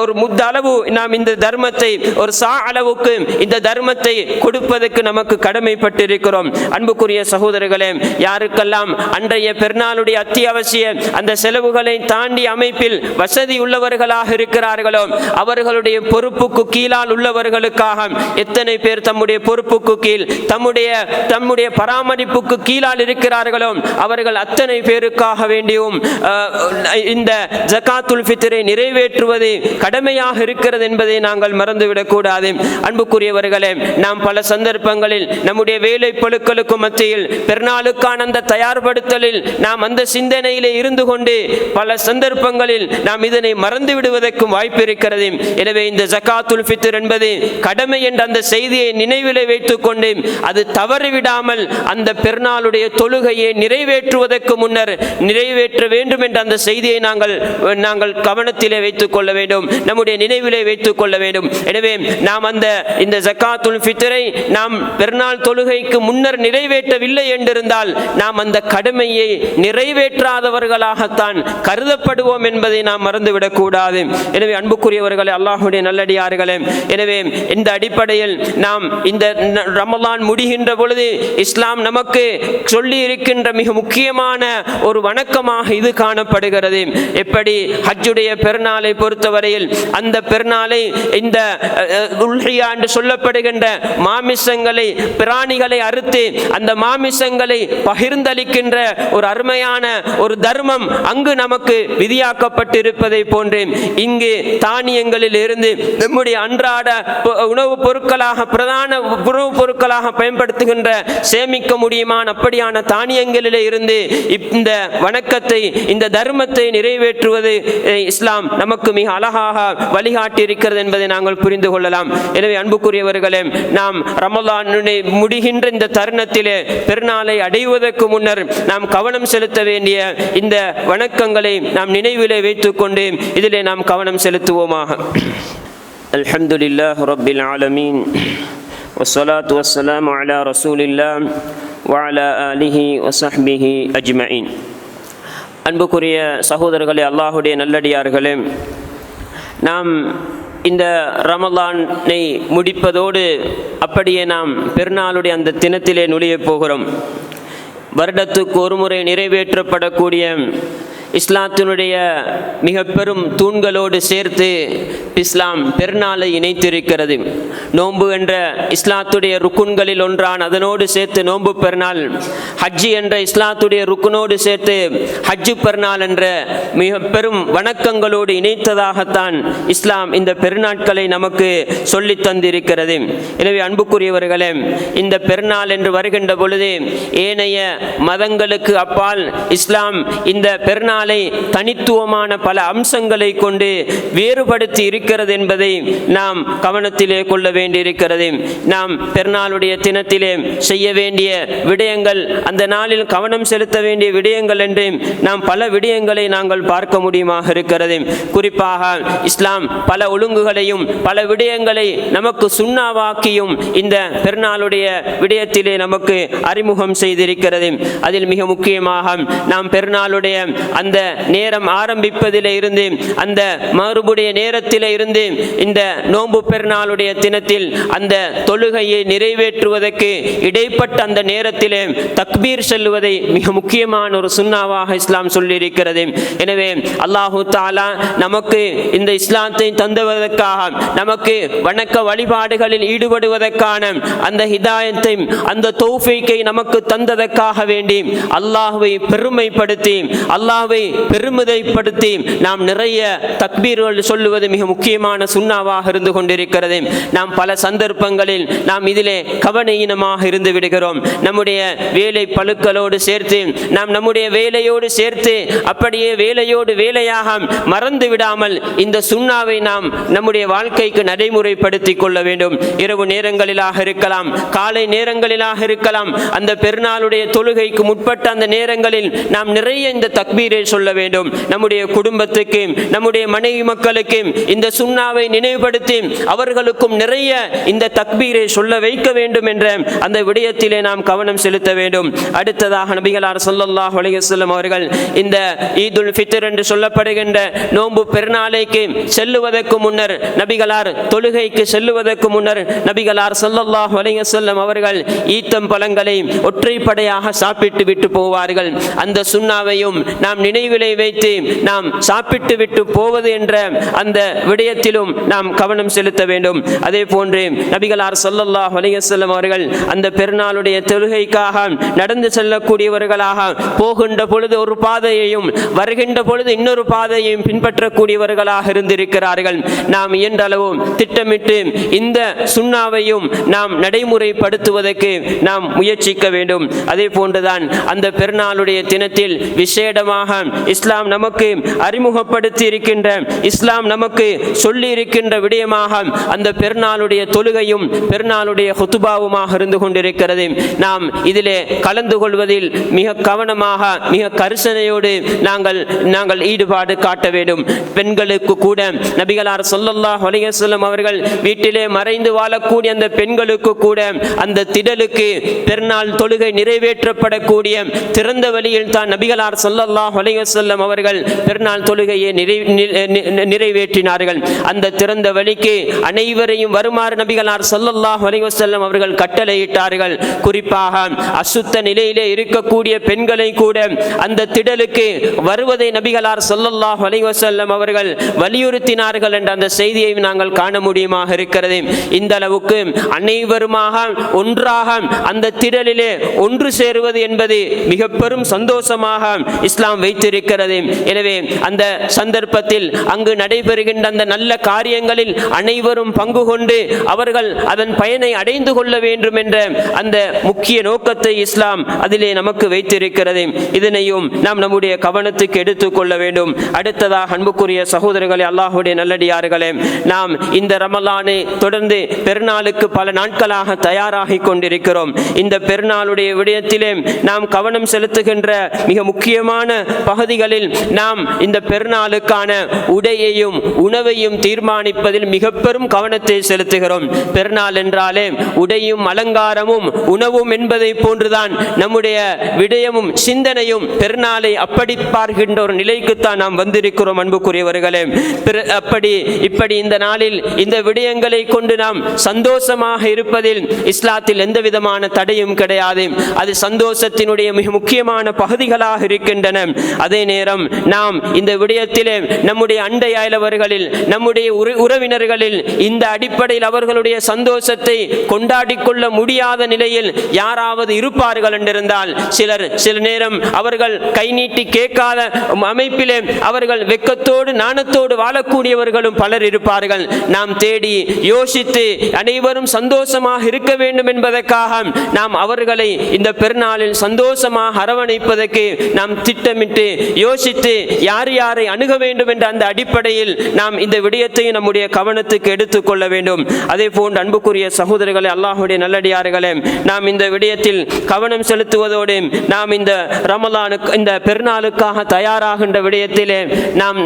ஒரு முத்தளவு நாம் இந்த தர்மத்தை, ஒரு சா அளவுக்கு இந்த தர்மத்தை கொடுப்பதற்கு நமக்கு கடமைப்பட்டிருக்கிறோம். அன்புக்குரிய சகோதரர்களே, யாருக்கெல்லாம் அன்றைய பெருநாளுடைய அத்தியாவசிய அந்த செலவுகளை தாண்டி அமைப்பில் வசதி உள்ளவர்களாக இருக்கிறார்களோ அவர்களுடைய பொறுப்புக்கு கீழால் உள்ளவர்களுக்காக எத்தனை பேர் தம்முடைய பொறுப்புக்கு கீழ் தம்முடைய பராமரிப்புக்கு கீழால் இருக்கிறார்களோ அவர்கள் அத்தனை பேருக்காக வேண்டியும் இந்த ஜகாத்துல் ஃபித்ரை நிறைவேற்றுவது கடமையாக இருக்கிறது என்பதை நாங்கள் மறந்துவிடக் கூடாது. அன்புக்குரியவர்களே, நாம் பல சந்தர்ப்பங்களில் நம்முடைய வேலை பளுக்களுக்கு மத்தியில் பெருநாளுக்கான அந்த தயார்படுத்தலில் நாம் அந்த சிந்தனையிலே இருந்து கொண்டு பல சந்தர்ப்பங்களில் நாம் இதனை மறந்து விடுவதற்கும் வாய்ப்பு இருக்கிறது. எனவே இந்த ஜகாத்துல் ஃபித்ர் என்பது கடமை என்ற அந்த செய்தியை நினைவிலே வைத்துக் கொண்டு அது தவறிவிடாமல் அந்த பெருநாளுடைய தொழுகையை நிறைவேற்றுவதற்கு முன்னர் நிறைவேற்ற வேண்டும் என்ற அந்த செய்தியை நாங்கள் கவனத்திலே வைத்துக் கொள்ள வேண்டும், நம்முடைய நினைவிலே வைத்துக் கொள்ள வேண்டும். எனவே நாம் இந்த ஜகாத்துல் ஃபித்ரை நாம் பெருநாள் தொழுகைக்கு முன்னர் நிறைவேற்றவில்லை என்றிருந்தால் நாம் அந்த கடமையை நிறைவேற்றாதவர்களாகத்தான் கருதப்படுவோம் என்பதை நாம் மறந்துவிடக் கூடாது. எனவே அன்புக்குரியவர்களே, அல்லாஹ்வுடைய நல்லடியார்களே, எனவே இந்த அடிப்படையில் நாம் இந்த ரமலான் முடிகின்ற பொழுது இஸ்லாம் நமக்கு சொல்லி இருக்கின்ற மிக முக்கியமான ஒரு வணக்கமாக இது காணப்படுகிறது. எப்படி ஹஜ்ஜுடைய பெருநாளை பொறுத்தவரையில் அந்த பெருநாளை இந்த உல்ஹியா என்று சொல்லப்படுகின்ற மாமிசங்களை பிராணிகளை அறுத்து அந்த மாமிசங்களை பகிர்ந்தளிக்கின்ற ஒரு அருமையான ஒரு தர்மம் அங்கு நமக்கு விதியாக்கப்பட்டிருப்பதை போன்று இங்கு தானியங்களில் இருந்து நம்முடைய அன்றாட உணவுப் பொருட்களாக பிரதான உணவுப் பொருட்களாக பயன்படுத்துகின்ற சேமிக்க முடியுமான அப்படியான தானியங்களிலே இருந்து இந்த வணக்கத்தை இந்த தர்மத்தை நிறைவேற்றுவது இஸ்லாம் நமக்கு மிக அழகாக வழிகாட்டி இருக்கிறது என்பதை நாங்கள் புரிந்து கொள்ளலாம். எனவே அன்புக்குரியவர்களே, நாம் ரமலானை முடிகின்ற இந்த தருணத்திலே பெருநாளை அடைவதற்கு முன்னர் நாம் கவனம் செலுத்த வேண்டிய இந்த வணக்கங்களை நாம் நினைவிலே வைத்துக் கொண்டு இதிலே நாம் கவனம் செலுத்துவோமாக. அல்ஹம்துலில்லாஹி ரப்பில் ஆலமீன் வஸ்ஸலாத்து வஸ்ஸலாமு அலா ரசூலில்லாஹ் வஅலா ஆலிஹி வஸஹ்பிஹி அஜ்மஈன். அன்புக்குரிய சகோதரர்களே, அல்லாஹ்வுடைய நல்லடியார்களே, நாம் இந்த ரமலானை முடிப்பதோடு அப்படியே நாம் பெருநாளுடைய அந்த தினத்திலே நுழையப் போகிறோம். வருடத்துக்கு ஒரு முறை நிறைவேற்றப்படக்கூடிய இஸ்லாத்தினுடைய மிக பெரும் தூண்களோடு சேர்த்து இஸ்லாம் பெருநாளை இணைத்திருக்கிறது. நோன்பு என்ற இஸ்லாத்துடைய ருக்குன்களில் ஒன்றான், அதனோடு சேர்த்து நோன்பு பெருநாள். ஹஜ்ஜி என்ற இஸ்லாத்துடைய ருக்குனோடு சேர்த்து ஹஜ்ஜு பெருநாள் என்ற மிக பெரும் வணக்கங்களோடு இணைத்ததாகத்தான் இஸ்லாம் இந்த பெருநாட்களை நமக்கு சொல்லி தந்திருக்கிறது. எனவே அன்புக்குரியவர்களே, இந்த பெருநாள் என்று வருகின்ற பொழுது ஏனைய மதங்களுக்கு அப்பால் இஸ்லாம் இந்த பெருநாள் தனித்துவமான பல அம்சங்களை கொண்டு வேறுபடுத்தி இருக்கிறது என்பதை நாம் கவனத்திலே கொள்ள வேண்டியிருக்கிறது. நாம் பெருநாளுடைய தினத்திலே செய்ய வேண்டிய விடயங்கள், அந்த நாளில் கவனம் செலுத்த வேண்டிய விடயங்கள் என்று நாம் பல விடயங்களை நாங்கள் பார்க்க முடியுமாக இருக்கிறது. குறிப்பாக இஸ்லாம் பல ஒழுங்குகளையும் பல விடயங்களை நமக்கு சுன்னாவாக்கியும் இந்த பெருநாளுடைய விடயத்திலே நமக்கு அறிமுகம் செய்திருக்கிறது. அதில் மிக முக்கியமாக நாம் பெருநாளுடைய அந்த நேரம் ஆரம்பிப்பதிலே இருந்து அந்த மறுபடிய நேரத்திலே இருந்து இந்த நோன்பு பெருநாளுடைய தினத்தில் அந்த தொழுகையை நிறைவேற்றுவதற்கு இடைப்பட்ட அந்த நேரத்திலே தக்பீர் செல்வதை மிக முக்கியமான ஒரு சுன்னாவாக இஸ்லாம் சொல்லியிருக்கிறது. எனவே அல்லாஹு தஆலா நமக்கு இந்த இஸ்லாத்தை தந்துவதற்காக, நமக்கு வணக்க வழிபாடுகளில் ஈடுபடுவதற்கான அந்த ஹிதாயத்தை அந்த தௌஃபீக்கை நமக்கு தந்ததற்காக வேண்டி அல்லாஹ்வை பெருமைப்படுத்தி அல்லாஹ்வை பெருமிதைப்படுத்தி நாம் நிறைய தக்பீர்கள் சொல்லுவது மிக முக்கியமான சுன்னாவாக இருந்து கொண்டிருக்கிறது. நாம் பல சந்தர்ப்பங்களில் நாம் இதிலே கவனஈனமாக இருந்து விடுகிறோம். நம்முடைய வேலை பளுக்களோடு சேர்த்து நாம் நம்முடைய வேலையோடு சேர்த்து அப்படியே வேலையோடு வேலையாக மறந்து விடாமல் இந்த சுன்னாவை நாம் நம்முடைய வாழ்க்கைக்கு நடைமுறைப்படுத்திக் கொள்ள வேண்டும். இரவு நேரங்களிலாக இருக்கலாம், காலை நேரங்களிலாக இருக்கலாம், அந்த பெருநாளுடைய தொழுகைக்கு முற்பட்ட அந்த நேரங்களில் நாம் நிறைய இந்த தக்பீரை சொல்ல வேண்டும். நம்முடைய குடும்பத்துக்கு, நம்முடைய மனைவி மக்களுக்கு இந்த சுன்னாவை நினைவுபடுத்தி அவர்களுக்கும் நிறைய இந்த தக்பீரை சொல்ல வைக்க வேண்டும் என்ற அந்த விடயத்திலே நாம் கவனம் செலுத்த வேண்டும். அடுத்ததாக நபிகளார் ஸல்லல்லாஹு அலைஹி வஸல்லம் அவர்கள் இந்த ஈதுல் ஃபித்ர் என்று சொல்லப்படுகின்ற நோன்பு பெருநாளைக்கு செல்லுவதற்கு முன்னர், நபிகளார் தொழுகைக்கு செல்லுவதற்கு முன்னர் நபிகளார் ஸல்லல்லாஹு அலைஹி வஸல்லம் அவர்கள் ஈத்தம் பழங்களை ஒற்றைப்படையாக சாப்பிட்டு விட்டு போவார்கள். அந்த சுன்னாவையும் நாம் நினைவிலை வைத்து நாம் சாப்பிட்டு விட்டு போவது என்ற அந்த விடயத்திலும் நாம் கவனம் செலுத்த வேண்டும். அதே போன்று நபிகளார் ஸல்லல்லாஹு அலைஹி வஸல்லம் அவர்கள் அந்த பெருநாளுடைய தொழுகைக்காக நடந்து செல்லக்கூடியவர்களாக, போகின்ற பொழுது ஒரு பாதையையும் வருகின்ற பொழுது இன்னொரு பாதையையும் பின்பற்றக்கூடியவர்களாக இருந்திருக்கிறார்கள். நாம் இயன்றளவு திட்டமிட்டு இந்த சுன்னாவையும் நாம் நடைமுறைப்படுத்துவதற்கு நாம் முயற்சிக்க வேண்டும். அதே போன்றுதான் அந்த பெருநாளுடைய தினத்தில் விசேடமாக இஸ்லாம் நமக்கு அறிமுகப்படுத்தி இருக்கின்ற, இஸ்லாம் நமக்கு சொல்லி இருக்கின்ற விடயமாக அந்த பெருநாளுடைய தொழுகையும் பெருநாளுடைய ஹுதுபாவுமாக இருந்து கொண்டிருக்கிறது. நாம் இதிலே கலந்து கொள்வதில் மிக கவனமாக, மிக கரிசனையோடு நாங்கள் ஈடுபாடு காட்ட வேண்டும். பெண்களுக்கு கூட நபிகளார் ஸல்லல்லாஹு அலைஹி வஸல்லம் அவர்கள் வீட்டிலே மறைந்து வாழக்கூடிய அந்த பெண்களுக்கு கூட அந்த திடலுக்கு பெருநாள் தொழுகை நிறைவேற்றப்படக்கூடிய திறந்த வழியில் தான் நபிகளார் ஸல்லல்லாஹு அலைஹி வஸல்லம் அவர்கள் பெருநாள் தொழுகையை நிறைவேற்றினார்கள். அந்த திறந்த வழிக்கு அனைவரையும் வருமாறு நபிகளார் ஸல்லல்லாஹு அலைஹி வஸல்லம் அவர்கள் கட்டளையிட்டார்கள். குறிப்பாக அசுத்த நிலையிலே இருக்கக்கூடிய பெண்களை கூட அந்த திடலுக்கு வருவதை நபிகளார் ஸல்லல்லாஹு அலைஹி வஸல்லம் அவர்கள் வலியுறுத்தினார்கள் என்ற அந்த செய்தியை நாங்கள் காண முடியுமாக இருக்கிறது. இந்த அளவுக்கு அனைவருமாக ஒன்றாக அந்த திடலிலே ஒன்று சேருவது என்பது மிக பெரும் சந்தோஷமாக இஸ்லாம் வைத்திருக்கிறது. எனவே அந்த சந்தர்ப்பத்தில் அங்கு நடைபெறுகின்ற அந்த நல்ல காரியங்களில் அனைவரும் பங்கு கொண்டு அவர்கள் அதன் பயனை அடைந்து கொள்ள வேண்டும் என்ற அந்த முக்கிய நோக்கத்தை இஸ்லாம் அதிலே நமக்கு வைத்திருக்கிறது. இதனையும் நாம் நம்முடைய கவனத்துக்கு எடுத்துக் கொள்ள வேண்டும். அடுத்ததாக அன்புக்குரிய சகோதரர்களே, அல்லாஹ்வுடைய நல்லடியார்களே, நாம் இந்த ரமலானை தொடர்ந்து பெருநாளுக்கு பல நாட்களாக தயாராகி கொண்டிருக்கிறோம். இந்த பெருநாளுடைய விடயத்திலே நாம் கவனம் செலுத்துகின்ற மிக முக்கியமான பகுதிகளில் நாம் இந்த பெருநாளுக்கான உடையையும் உணவையும் தீர்மானிப்பதில் மிக பெரும் கவனத்தை செலுத்துகிறோம். பெருநாள் என்றாலே உடையும் அலங்காரமும் உணவும் என்பதை போன்றுதான் நம்முடைய விடயமும் சிந்தனையும் பெருநாளை அப்படி பார்க்கின்ற ஒரு நிலைக்குத்தான் நாம் வந்திருக்கிறோம். அன்புக்குரியவர்களே, இப்படி இந்த நாளில் இந்த விடயங்களை கொண்டு நாம் சந்தோஷமாக இருப்பதில் இஸ்லாத்தில் எந்த விதமான தடையும் கிடையாது. அது சந்தோஷத்தினுடைய மிக முக்கியமான பகுதிகளாக இருக்கின்றன. அதே நேரம் நாம் இந்த விடயத்திலே நம்முடைய அண்டை அயலவர்களில், நம்முடைய உறவினர்களில் இந்த அடிப்படையில் அவர்களுடைய சந்தோஷத்தை கொண்டாடி கொள்ள முடியாத நிலையில் யாராவது இருப்பார்கள் என்றிருந்தால், சில நேரம் அவர்கள் கை நீட்டி கேட்காத அமைப்பிலே அவர்கள் வெக்கத்தோடு நாணத்தோடு வாழக்கூடியவர்களும் பலர் இருப்பார்கள். நாம் தேடி யோசித்து அனைவரும் சந்தோஷமாக இருக்க வேண்டும் என்பதற்காக நாம் அவர்களை இந்த பெருநாளில் சந்தோஷமாக அரவணைப்பதற்கு நாம் திட்டமிட்டு யோசித்து யார் யாரை அணுக வேண்டும் என்ற அந்த அடிப்படையில் நாம் இந்த விடயத்தை நம்முடைய கவனத்துக்கு எடுத்துக்கொள்ள வேண்டும். அதே போன்று அன்புக்குரிய சகோதரர்களே, அல்லாஹ்வுடைய நல்லடியார்களே, நாம் இந்த விடயத்தில் கவனம் செலுத்துவதோடு நாம் இந்த ரமலானுக்கு, இந்த பெருநாளுக்காக தயாராகின்ற விடயத்திலே நாம்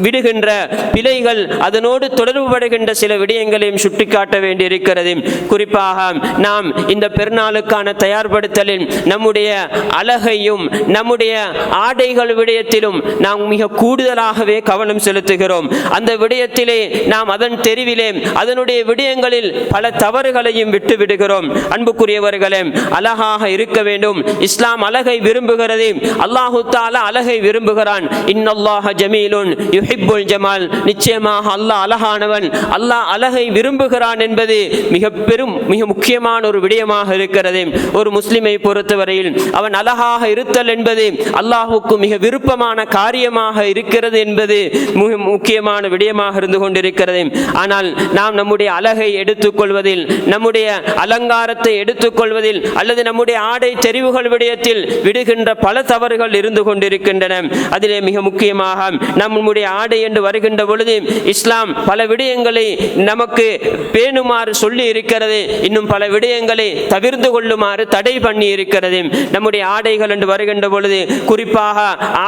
விடுகின்ற பிழைகள், அதனோடு தொடர்புபடுகின்ற சில விடயங்களையும் சுட்டிக்காட்ட வேண்டியிருக்கிறது. குறிப்பாக நாம் இந்த பெருநாளுக்கான தயார்படுத்தலில் நம்முடைய அழகையும் நம்முடைய ஆடைகள் விடயத்திலும் நாம் மிக கூடுதலாகவே கவனம் செலுத்துகிறோம். அந்த விடயத்திலே நாம் அதன் தெரிவிலே அதனுடைய விடயங்களில் பல தவறுகளையும் விட்டு விடுகிறோம். அன்புக்குரியவர்களே, அழகாக இருக்க வேண்டும். இஸ்லாம் அழகை விரும்புகிறது. அல்லாஹு தஆலா அழகை விரும்புகிறான். இன்னல்லாஹ ஜமீலுன் யுஹிப்புல் ஜமால். நிச்சயமாக அல்லாஹ் அழகானவன், அல்லாஹ் அழகை விரும்புகிறான் என்பது மிக முக்கியமான ஒரு விடயமாக இருக்கிறது. ஒரு முஸ்லிமை பொறுத்தவரையில் அவன் அழகாக இருத்தல் என்பது அல்லாஹுக்கு மிக விருப்பமான காரியமாக இருக்கிறது என்பது மிக முக்கியமான விடயமாக இருந்து கொண்டிருக்கிறது. ஆனால் நாம் நம்முடைய அழகை எடுத்துக்கொள்வதில், நம்முடைய அலங்காரத்தை எடுத்துக்கொள்வதில் அல்லது நம்முடைய ஆடை தெரிவுகள் விடயத்தில் விடுகின்ற பல தவறுகள் இருந்து கொண்டிருக்கின்றன. அதிலே மிக முக்கியமாக நம்முடைய ஆடை என்று வருகின்ற பொழுது இஸ்லாம் பல விடயங்களை நமக்கு பேணுமாறு சொல்லி இருக்கிறது. இன்னும் பல விடயங்களை தவிர்த்து கொள்ளுமாறு தடை பண்ணி இருக்கிறது. நம்முடைய ஆடைகள் என்று வருகின்ற பொழுது குறிப்பாக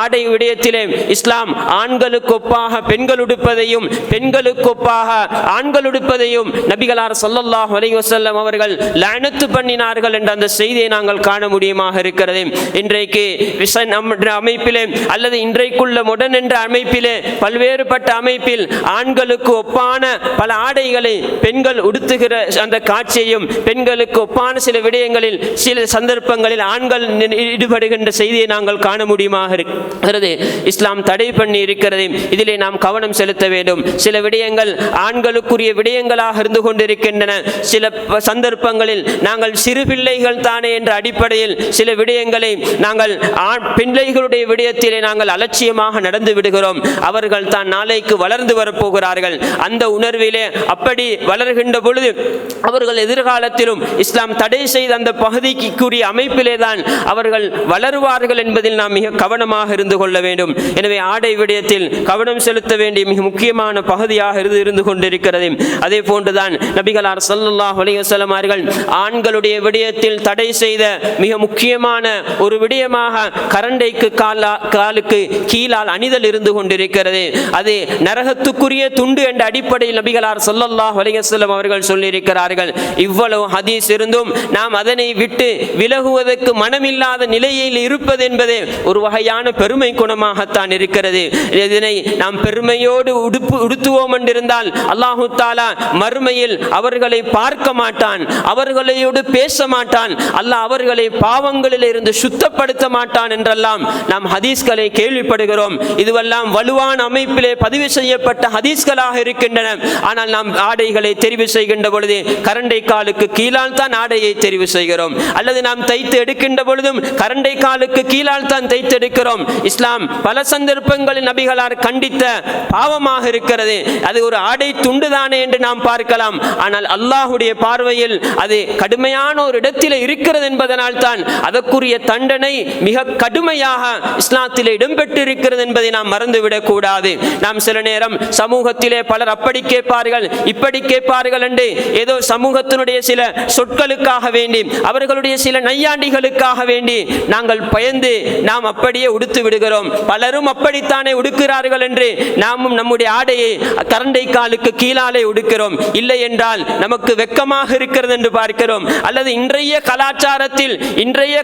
ஆடை விடயத்திலே இஸ்லாம் ஆண்களுக்கு ஒப்பாக பெண்கள் உடுப்பதையும் பெண்களுக்கு ஒப்பாக ஆண்கள் உடுப்பதையும் நபிகளார் ஸல்லல்லாஹு அலைஹி வஸல்லம் அவர்கள் லஅனத்து பண்ணினார்கள் என்ற அந்த செய்தியை நாங்கள் காண முடியுமாக இருக்கிறது. இன்றைக்கு அமைப்பிலே அல்லது இன்றைக்குள்ள மொடர்ன் என்ற அமைப்பிலே பல்வேறுபட்ட அமைப்பில் ஆண்களுக்கு ஒப்பான பல ஆடைகளை பெண்கள் உடுத்துகிற அந்த காட்சியையும் பெண்களுக்கு ஒப்பான சில விடயங்களில் சில சந்தர்ப்பங்களில் ஆண்கள் ஈடுபடுகின்ற செய்தியை நாங்கள் காண முடியுமாக இருக்கிறது. இஸ்லாம் தடை பண்ணி இருக்கிறது. இதிலே நாம் கவனம் செலுத்த வேண்டும். சில விடயங்கள் ஆண்களுக்கு ஆண்களுக்குரிய விடயங்களாக இருந்து கொண்டிருக்கின்றன. சில சந்தர்ப்பங்களில் நாங்கள் சிறு பிள்ளைகள் தானே என்ற அடிப்படையில் சில விடயங்களை நாங்கள் பிள்ளைகளுடைய விடயத்திலே நாங்கள் அலட்சியமாக நடந்து விடுகிறோம். அவர்கள் தான் நாளைக்கு வளர்ந்து வரப்போகிறார்கள். அந்த உணர்விலே அப்படி வளர்கின்ற பொழுது அவர்கள் எதிர்காலத்திலும் இஸ்லாம் தடை செய்த அந்த பகுதிக்குரிய அமைப்பிலே தான் அவர்கள் வளருவார்கள் என்பதில் நாம் மிக கவனமாக இருந்து கொள்ள வேண்டும். எனவே ஆடை விடயத்தில் கவனம் செலுத்த வேண்டிய மிக முக்கியமான பகுதியாக இருந்து கொண்டிருக்கிறது. அதே போன்றுதான் நபிகளார் ஸல்லல்லாஹு அலைஹி வஸல்லம் அவர்கள் ஆண்களுடைய விடயத்தில் தடை செய்த மிக முக்கியமான ஒரு விடயமாக கரண்டைக்கு காலுக்கு கீழால் அணிதல் இருந்து கொண்டிருக்கிறது. அது நரகத்துக்குரிய துண்டு என்ற அடிப்படையில் நபிகளார் ஸல்லல்லாஹு அலைஹி வஸல்லம் அவர்கள் சொல்லியிருக்கிறார்கள். இவ்வளவு ஹதீஸ் இருந்தும் நாம் அதனை விட்டு விலகுவதற்கு மனமில்லாத நிலையில் இருப்பது என்பது ஒரு வகையான பெருமை குணமாகத்தான் இருக்கிறது. இதனை நாம் பெருமையோடு உடுத்துவோம் என்றிருந்தால் அல்லாஹு தஆலா மறுமையில் அவர்களை பார்க்க மாட்டான், அவர்களோடு பேச மாட்டான், அல்லாஹ் அவர்களை பாவங்களில் இருந்து சுத்தப்படுத்த மாட்டான் என்றெல்லாம் நாம் ஹதீஸ்களை கேள்விப்படுகிறோம். இதுவெல்லாம் வலுவான அமைப்பிலே பதிவு செய்யப்பட்ட ஹதீஸ்களாக இருக்கின்றன. ஆனால் நாம் ஆடைகளை தெரிவு செய்கின்ற பொழுது கரண்டை காலுக்கு கீழால் தான் ஆடையை தெரிவு செய்கிறோம், அல்லது நாம் தைத்து எடுக்கின்ற பொழுதும் கரண்டை காலுக்கு கீழால் தான் தைத்து எடுக்கிறோம். இஸ்லாம் பல சந்தர்ப்பங்களில் நபிகளார் கண்டித்த பாவமாக இருக்கிறது. அது ஒரு ஆடை துண்டுதானே என்று நாம் பார்க்கலாம். ஆனால் அல்லாஹுடைய பார்வையில் அது கடுமையான ஒரு இடத்தில் இருக்கிறது என்பதனால் தான் அதற்குரிய தண்டனை மிக கடுமையாக இஸ்லாத்திலே இடம்பெற்றிருக்கிறது என்பதை நாம் மறந்துவிடக் கூடாது. நாம் சில நேரம் சமூகத்திலே பலர் அப்படி கேட்பார்கள், இப்படி கேட்பார்கள் என்று ஏதோ சமூகத்தினுடைய சில சொற்களுக்காக வேண்டி, அவர்களுடைய சில நையாண்டிகளுக்காக வேண்டி நாங்கள் பயந்து நாம் அப்படியே உடுத்து விடுகிறோம். பலரும் அப்படித்தானே உடுக்கிறார்கள் என்று நாமும் நம்முடைய ஆடையை கரண்டை காலுக்கு கீழாலே உடுக்கிறோம். இல்லை என்றால் நமக்கு வெட்கமாக இருக்கிறது என்று பார்க்கிறோம். அல்லது இன்றைய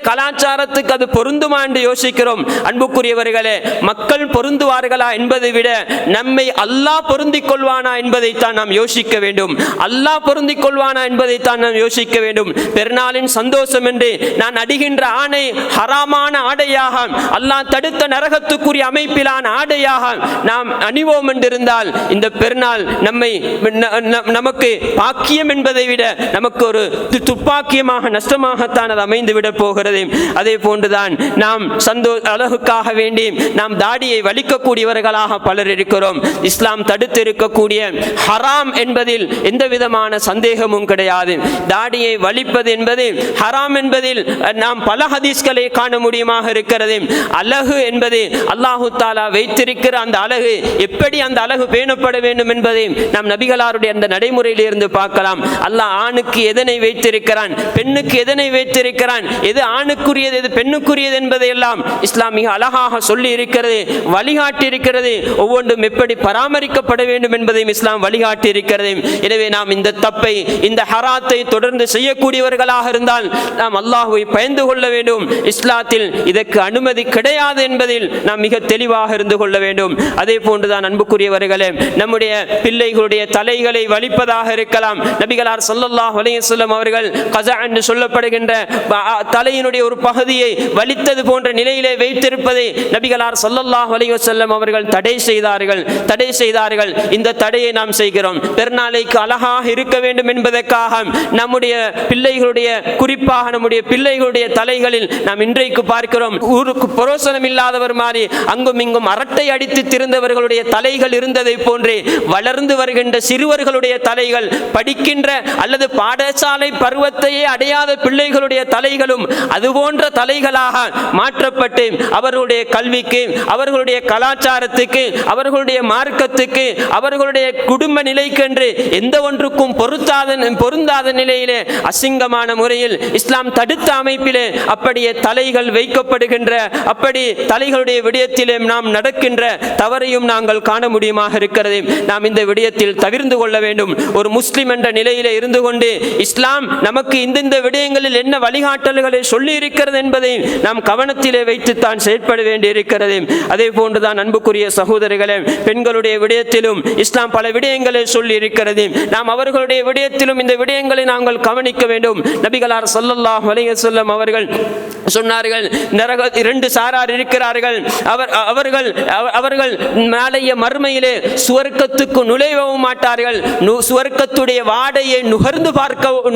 கலாச்சாரத்துக்கு அது பொருந்துமா என்று யோசிக்கிறோம். அன்புக்குரியவர்களே, மக்கள் பொருந்துவார்களா என்பதை விட நம்மை அல்லாஹ் பொருந்திக் கொள்வானா என்பதைத்தான் நாம் யோசிக்க வேண்டும். அல்லாஹ் பொருந்திக் கொள்வானா என்பதைத்தான் நாம் யோசிக்க வேண்டும். பெருநாளின் சந்தோஷம் என்று நான் அடிகின்ற ஆணை ஹராமான ஆடையாக, அல்லாஹ் தடுத்த நரகத்துக்குரிய அமைப்பிலான ஆடையாக நாம் அணிவோம் என்றிருந்தால் இந்த பெருநாள் நமக்கு பாக்கியம் என்பதை விட நமக்கு ஒரு துப்பாக்கியமாக நஷ்டமாகத்தான் அது அமைந்துவிட போகிறது. அதே போன்றுதான் நாம் அழகுக்காக வேண்டி நாம் தாடியை வலிக்கக்கூடியவர்களாக பலர் இருக்கிறோம். இஸ்லாம் தடுத்து இருக்கக்கூடிய ஹராம் என்பதில் எந்த விதமான சந்தேகமும் கிடையாது. தாடியை வலிப்பது என்பது ஹராம் என்பதில் நாம் பல ஹதீஸ்களை காண முடியுமாக இருக்கிறது. அழகு என்பது அல்லாஹு தஆலா வைத்திருக்கிற அந்த அழகு, எப்படி அந்த அழகு பேணப்பட வேண்டும் என்பதை நாம் நபிகளாருடைய அந்த நடைமுறையில் இருந்து பார்க்கலாம். அல்லாஹ் ஆணுக்கு எதனை வைத்திருக்கிறான், பெண்ணுக்கு எதனை வைத்திருக்கிறான், எது ஆணுக்குரியது எது பெண்ணுக்குரியது என்பதை எல்லாம் இஸ்லாம் மிக அழகாக சொல்லி இருக்கிறது, வழிகாட்டி இருக்கிறது. ஒவ்வொன்றும் எப்படி பராமரிக்கப்பட வேண்டும் என்பதையும் இஸ்லாம் வழிகாட்டி இருக்கிறது. எனவே நாம் இந்த தப்பை, இந்த ஹராத்தை தொடர்ந்து செய்யக்கூடியவர்களாக இருந்தால் நாம் அல்லாஹ்வை பயந்து கொள்ள வேண்டும். இஸ்லாத்தில் இதற்கு அனுமதி கிடையாது என்பதில் நாம் மிக தெளிவாக இருந்து கொள்ள வேண்டும். அதே போன்றுதான் அன்புக்குரியவர்களே, நம்முடைய பிள்ளைகளுடைய தலைகளை வலிப்பதாக இருக்கலாம். நபிகளார் ஸல்லல்லாஹு அலைஹி வஸல்லம் அவர்கள் கஸா என்று சொல்லப்படுகின்ற தலையினுடைய ஒரு பகுதியை வலித்தது போன்ற நிலையிலே வைத்திருப்பதை நபிகளார் ஸல்லல்லாஹு அலைஹி வஸல்லம் அவர்கள் தடை செய்தார்கள். இந்த தடையை நாம் செய்கிறோம். பெருநாளைக்கு அழகாக இருக்க வேண்டும் என்பதற்காக நம்முடைய பிள்ளைகளுடைய, குறிப்பாக நம்முடைய பிள்ளைகளுடைய தலைகளில் நாம் இன்றைக்கு பார்க்கிறோம், ஊருக்கு புரோசனம் இல்லாதவர் மாதிரி அங்கும் இங்கும் அரட்டை அடித்து திரிந்தவர்களுடைய தலைகள் இருந்ததை போன்றே வளர்ந்து வருகின்ற சிறுவர்களுடைய தலைகள், படிக்கின்ற அல்லது பாடசாலை பருவத்தையே அடையாத பிள்ளைகளுடைய தலைகளும் அதுபோன்ற தலைகளாக மாற்றப்பட்டு அவர்களுடைய கல்விக்கு, அவர்களுடைய கலாச்சாரத்துக்கு, அவர்களுடைய மார்க்கத்துக்கு, அவர்களுடைய குடும்ப நிலைக்கென்று எந்த ஒன்றுக்கும் பொருந்தாத நிலையிலே அசிங்கமான முறையில் இஸ்லாம் தடுத்த அமைப்பிலே அப்படியே தலைகள் வைக்கப்படுகின்ற, அப்படி தலைகளுடைய விடயத்திலே நாம் நடக்கின்ற தவறையும் நாங்கள் காண முடியுமாக இருக்கிறது. நாம் இந்த விடயத்தில் தவிர்த்து கொள்ள வேண்டும். ஒரு முஸ்லிம் என்ற நிலையிலே இருந்து கொண்டு இஸ்லாம் நமக்கு இந்த விடயங்களில் என்ன வழிகாட்டல்களை சொல்லி இருக்கிறது என்பதை நாம் கவனத்திலே வைத்துத்தான் செயற்பட வேண்டி இருக்கிறது. அதே போன்றுதான் அன்புக்குரிய சகோதரர்களே, பெண்களுடைய விடயத்திலும் இஸ்லாம் பல விடயங்களை சொல்லி இருக்கிறது. நாம் அவர்களுடைய விடயத்திலும் இந்த விடயங்களை நாங்கள் கவனிக்க வேண்டும். நபிகளார் ஸல்லல்லாஹு அலைஹி வஸல்லம் அவர்கள் சொன்னார்கள், இரண்டு சாரார் இருக்கிறார்கள், அவர்கள் நாளைய மறுமையிலே சுவர்க்கத்துக்கு நுழையவும் மாட்டார்கள், சுவர்க்கத்துடைய வாடையை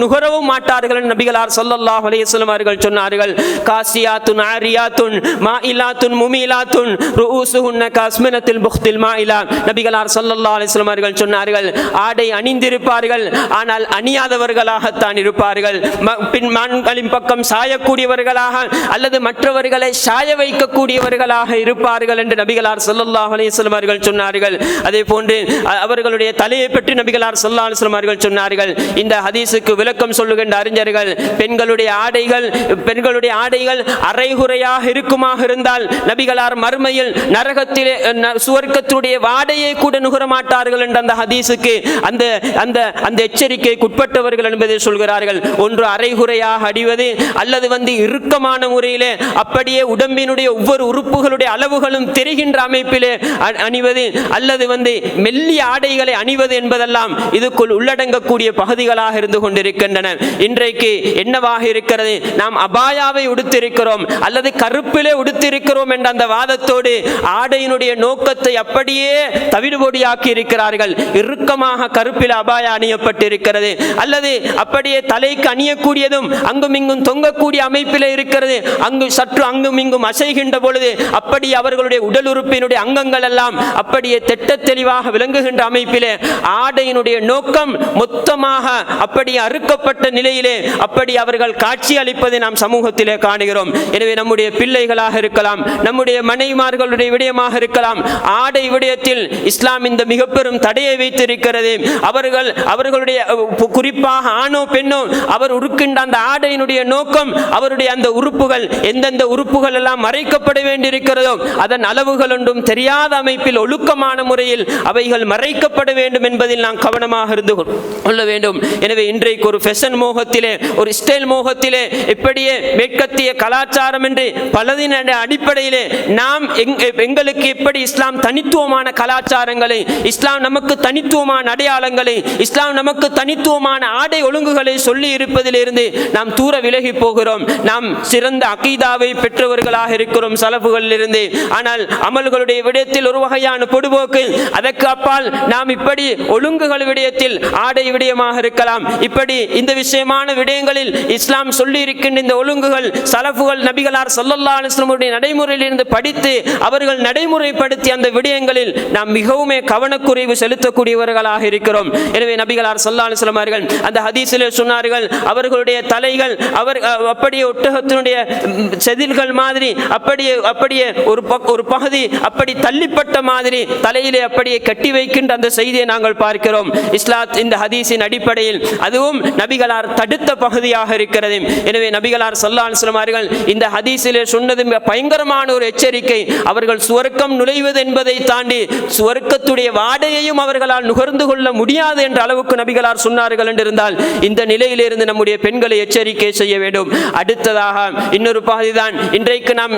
நுகரவும் மாட்டார்கள். நபிகளார் ஸல்லல்லாஹு அலைஹி வஸல்லம் அவர்கள் சொன்னார்கள், காசியாத்துன் ஆரியாத்துன் மாயிலாத்துன் முமீலாத்துன் ரூஸுஹுன்ன காஸ்மினத்தில் புக்தில் மாயிலா. நபிகளார் ஸல்லல்லாஹு அலைஹி வஸல்லம் அவர்கள் சொன்னார்கள், ஆடை அணிந்திருப்பார்கள் ஆனால் அணியாதவர்களாகத்தான் இருப்பார்கள். பின் மான்களின் பக்கம் சாயக்கூடியவர்களாக அல்லது மற்றவர்களை சாய வைக்கக்கூடியவர்களாக இருப்பார்கள் என்று நபிகளார் ஸல்லல்லாஹு அலைஹி வஸல்லம் அவர்கள் சொன்னார்கள். அதே போன்று அவர்களுடைய தலையை பற்றி நபிகளார் ஸல்லல்லாஹு அலைஹி வஸல்லம் அவர்கள் சொன்னார்கள். இந்த ஹதீஸுக்கு விளக்கம் சொல்லுகின்ற அறிஞர்கள், பெண்களுடைய ஆடைகள் அரைகுறையாக இருக்குமாக இருந்தால் நபிகளார் மறுமையில் நரகத்திலே சுவர்க்கத்துடைய வாடையை கூட நுகர மாட்டார்கள் என்ற அந்த ஹதீஸுக்கு அந்த எச்சரிக்கைக்கு உட்பட்டவர்கள் என்பதை சொல்கிறார்கள். ஒன்று அரைகுறையாக அணிவது, அல்லது இறுக்கமான முறையிலே அப்படியே உடம்பினுடைய ஒவ்வொரு உறுப்புகளுடைய அளவுகளும் தெரிகின்ற அமைப்பிலே அணிவது, அல்லது மெல்லிய ஆடைகளை அணிவது என்பதெல்லாம் இதுக்குள் உள்ளடங்கக்கூடிய பகுதிகளாக இருந்து கொண்டிருக்கின்றன. இன்றைக்கு என்னவாக இருக்கிறது? நாம் அபாயாவை உடுத்திருக்கிறோம் அல்லது கருப்பிலே உடுத்திருக்கிறோம் என்ற அந்த வாதத்தோடு ஆடையினுடைய நோக்கத்தை அப்படியே தவிடுபொடியாக்கி இருக்கிறார்கள். இறுக்கமாக கருப்பில் அபாயா அணியப்பட்டிருக்கிறது, அல்லது அப்படியே தலைக்கு அணியக்கூடியதும் அங்கும் இங்கும் தொங்கக்கூடிய அமைப்பிலே இருக்கிறது. அங்கு சற்று அங்கும் இங்கும் அசைகின்ற பொழுது அப்படி அவர்களுடைய உடல் உறுப்பினுடைய அங்கங்கள் எல்லாம் அப்படியே திட்ட தெளிவாக விளங்குகின்ற அமைப்பிலே ஆடையினுடைய நோக்கம் மொத்தமாக அப்படியே அறுக்கப்பட்ட நிலையிலே அப்படி அவர்கள் காட்சி அளிப்பதை நாம் சமூகத்திலே காணுகிறோம். எனவே நம்முடைய பிள்ளைகளாக இருக்கலாம், நம்முடைய மனைவிமார்களுடைய விடயமாக இருக்கலாம், ஆடை விடயத்தில் இஸ்லாம் இந்த மிக பெரும் தடையை வைத்திருக்கிறது. அவர்களுடைய குறிப்பாக ஆணோ பெண்ணோ அவர் உடுக்கின்ற அந்த ஆடையினுடைய நோக்கம், அவருடைய அந்த உறுப்புகள் எந்தெந்த உறுப்புகள் எல்லாம் மறைக்கப்பட வேண்டியிருக்கிறதோ அதன் அளவுகள் ஒன்றும் தெரியாத அமைப்பில் ஒழுக்கமான முறையில் அவைகள் மறைக்கப்பட வேண்டும் என்பதில் நாம் கவனமாக இருந்து கொள்ள வேண்டும். எனவே இன்றைக்கு ஒரு ஃபேஷன் மோகத்திலே, ஒரு ஸ்டைல் மோகத்திலே, இப்படியே மேற்கத்திய கலாச்சாரம் என்று பலதின அடிப்படையிலே நாம் எங்களுக்கு எப்படி இஸ்லாம் தனித்துவமான கலாச்சாரங்களை, இஸ்லாம் நமக்கு தனித்துவமான அடையாளங்களை, இஸ்லாம் நமக்கு தனித்துவமான ஆடை ஒழுங்குகளை சொல்லி இருப்பதிலிருந்து நாம் தூர விலகி போகிறோம். நாம் சிறந்த அகீதாவை பெற்றவர்களாக இருக்கிறோம் சலஃபுகளில் இருந்து. ஆனால் அமல்களுடைய விடயத்தில் ஒரு வகையான பொடுபோக்கு, அதற்கு அப்பால் நாம் இப்படி ஒழுங்குகள் விடயத்தில் ஆடை விடயமாக இருக்கலாம், இப்படி இந்த விஷயமான விடயங்களில் இஸ்லாம் சொல்லி இருக்கின்ற இந்த ஒழுங்குகள் சலஃபுகள் நபிகளார் ஸல்லல்லாஹு அலைஹி வஸல்லம் நடைமுறையில் இருந்து படித்து அவர்கள் நடைமுறைப்படுத்தி அந்த விடயங்களில் நாம் மிகவும் கவனக்குறைவு செலுத்தக்கூடியவர்களாக இருக்கிறோம். எனவே நபிகளார் ஸல்லல்லாஹு அலைஹி வஸல்லம் அவர்கள் அந்த ஹதீஸிலே சொன்னார்கள், அவர்களுடைய தலைகள் அப்படியே ஒட்டகத்தினுடைய செதில்கள் மாதிரி அப்படியே ஒரு பகுதி அப்படி தள்ளிப்பட்ட மாதிரி தலையிலே அப்படியே கட்டி வைக்கின்ற அந்த செய்தியை நாங்கள் பார்க்கிறோம். இஸ்லாம் இந்த ஹதீஸின் அடிப்படையில் அதுவும் நபிகளார் தடுத்த பகுதியாக இருக்கிறது. எனவே நபிகளார் ஸல்லல்லாஹு அலைஹி வஸல்லம் அவர்கள் இந்த ஹதீஸிலே சொன்னது பயங்கரமான ஒரு எச்சரிக்கை. அவர்கள் சுவர்க்கம் நுழைவது என்பதை தாண்டி சுவர்க்கத்துடைய வாடையையும் அவர்களால் நுகர்ந்து கொள்ள முடியாது என்ற அளவுக்கு நபிகளார் சொன்னார்கள் என்றிருந்தால் இந்த நிலையிலிருந்து நம்முடைய பெண்களை எச்சரிக்கை செய்ய வேண்டும். அடுத்ததாக இன்னொரு பகுதிதான் இன்றைக்கு நாம்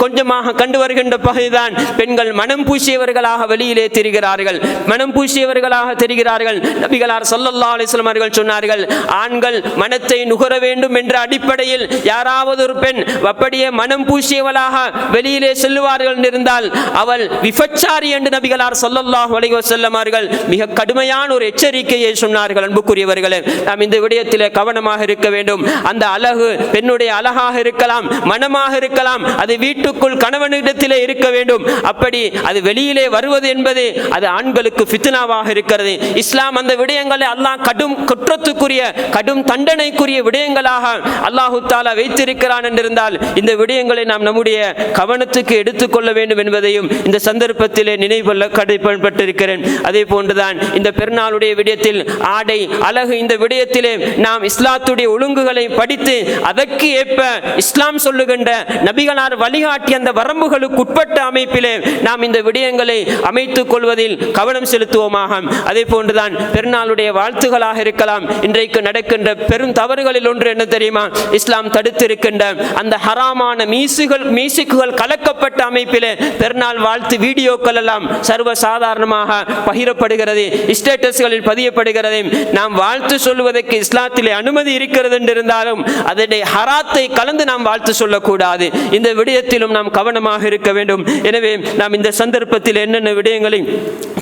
கொஞ்சமாக கண்டு வருகின்ற பகுதிதான், பெண்கள் மனம் பூசியவர்களாக வெளியிலே தெரிகிறார்கள், மனம் பூசியவர்களாக தெரிகிறார்கள். நபிகளார் ஸல்லல்லாஹு அலைஹி வஸல்லம் அவர்கள் சொன்னார்கள், ஆண்கள் மனத்தை நுகர வேண்டும் என்ற அடிப்படையில் யாராவது ஒரு பெண் அப்படியே மனம் பூசியவளாக வெளியிலே செல்லுவார்கள் இருந்தால் அவள் விபச்சாரி என்று நபிகளார் ஸல்லல்லாஹு அலைஹி வஸல்லம் அவர்கள் மிக கடுமையான ஒரு எச்சரிக்கையை சொன்னார்கள். அன்புக்குரியவர்களே, நாம் இந்த விடயத்திலே கவனமாக இருக்க வேண்டும். அந்த அழகு பெண்ணுடைய அழகாக இருக்கலாம், மனமாக இருக்கலாம், அது வீட்டுக்குள் கணவனிடத்திலே இருக்க வேண்டும். அப்படி அது வெளியிலே வருவது என்பது அது ஆண்களுக்கு ஃபித்னாவாக இருக்கிறது. இஸ்லாம் அந்த விடயங்களை அல்லாஹ் கடும் குற்றத்துக்குரிய கடும் தண்டனைக்குரிய விடயங்களாக அல்லாஹு தஆலா வைத்திருக்கிறான் என்றிருந்தால் இந்த விடயங்களை நாம் நம்முடைய கவனத்துக்கு எடுத்துக்கொள்ள வேண்டும் என்பதையும் இந்த சந்தர்ப்பத்திலே நினைவுள்ள கடமைப்பட்டிருக்கிறேன். அதே போன்றுதான் இந்த பெருநாளுடைய விடயத்தில் ஆடை அழகு இந்த விடயத்திலே நாம் இஸ்லாத்துடைய ஒழுங்குகளை படித்து அதற்கு ஏற்ப இஸ்லாம் சொல்லுகின்ற நபிகளார் வழிகாட்டி அந்த வரம்புகளுக்கு உட்பட்ட அமைப்பிலே நாம் இந்த விடயங்களை அமைத்துக் கொள்வதில் கவனம் செலுத்துவோமாக. அதே போன்றுதான் பெருநாளுடைய வாழ்த்துகளாக இருக்கலாம். இன்றைக்கு நடக்கின்ற பெரும் தவறுகளில் ஒன்று என்ன தெரியுமா? இஸ்லாம் தடுத்திருக்கின்ற அந்த ஹராமான மியூசிக்குகள் கலக்கப்பட்ட அமைப்பிலே பெருநாள் வாழ்த்து வீடியோக்கள் எல்லாம் சர்வ சாதாரணமாக பகிரப்படுகிறது, ஸ்டேட்டஸ்களில் பதியப்படுகிறது. நாம் வாழ்த்து சொல்வதற்கு இஸ்லாத்திலே அனுமதி இருக்கிறது என்றிருந்தாலும் அதனுடைய ஹராத்தை கலந்து நாம் வாழ்த்து சொல்லக்கூடாது. இந்த விடயத்திலும் நாம் கவனமாக இருக்க வேண்டும். எனவே நாம் இந்த சந்தர்ப்பத்தில் என்னென்ன விடயங்களை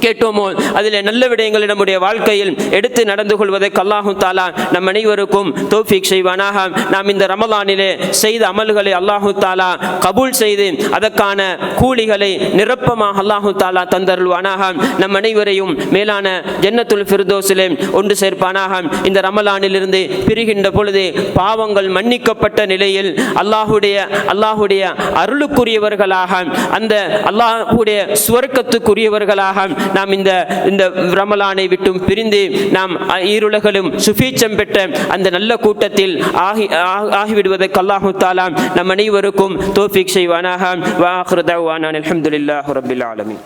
கேட்டோமோ அதில் நல்ல விடயங்களை நம்முடைய வாழ்க்கையில் எடுத்து நடந்து கொள்வதற்கு அல்லாஹு தாலா நம் அனைவருக்கும் தௌஃபீக் செய்வானாக. நாம் இந்த ரமலானிலே செய்த அமல்களை அல்லாஹு தாலா கபூல் செய்து அதற்கான கூலிகளை நிரப்பமாக அல்லாஹு தாலா தந்தருள்வானாக. நம் அனைவரையும் மேலான ஜன்னத்துல் ஃபிர்தௌஸிலே ஒன்று சேர்ப்பானாக. இந்த ரமலானிலிருந்து பிரிகின்ற பொழுது பாவங்கள் மன்னிக்கப்பட்ட நிலையில் அல்லாஹுடைய அருளுக்குரியவர்களாக, அந்த அல்லாஹுடைய சுவர்க்கத்துக்குரியவர்களாக நாம் இந்த ரமலானை விட்டும் பிரிந்து நாம் ஈருலகிலும் சுபீட்சம் பெற்ற அந்த நல்ல கூட்டத்தில் ஆகிவிடுவதற்கு அல்லாஹு தஆலா நம் அனைவருக்கும் தௌஃபீக் செய்வானாக. வ ஆகிரு தஅவானா அல்ஹம்துலில்லாஹி ரப்பில் ஆலமீன்.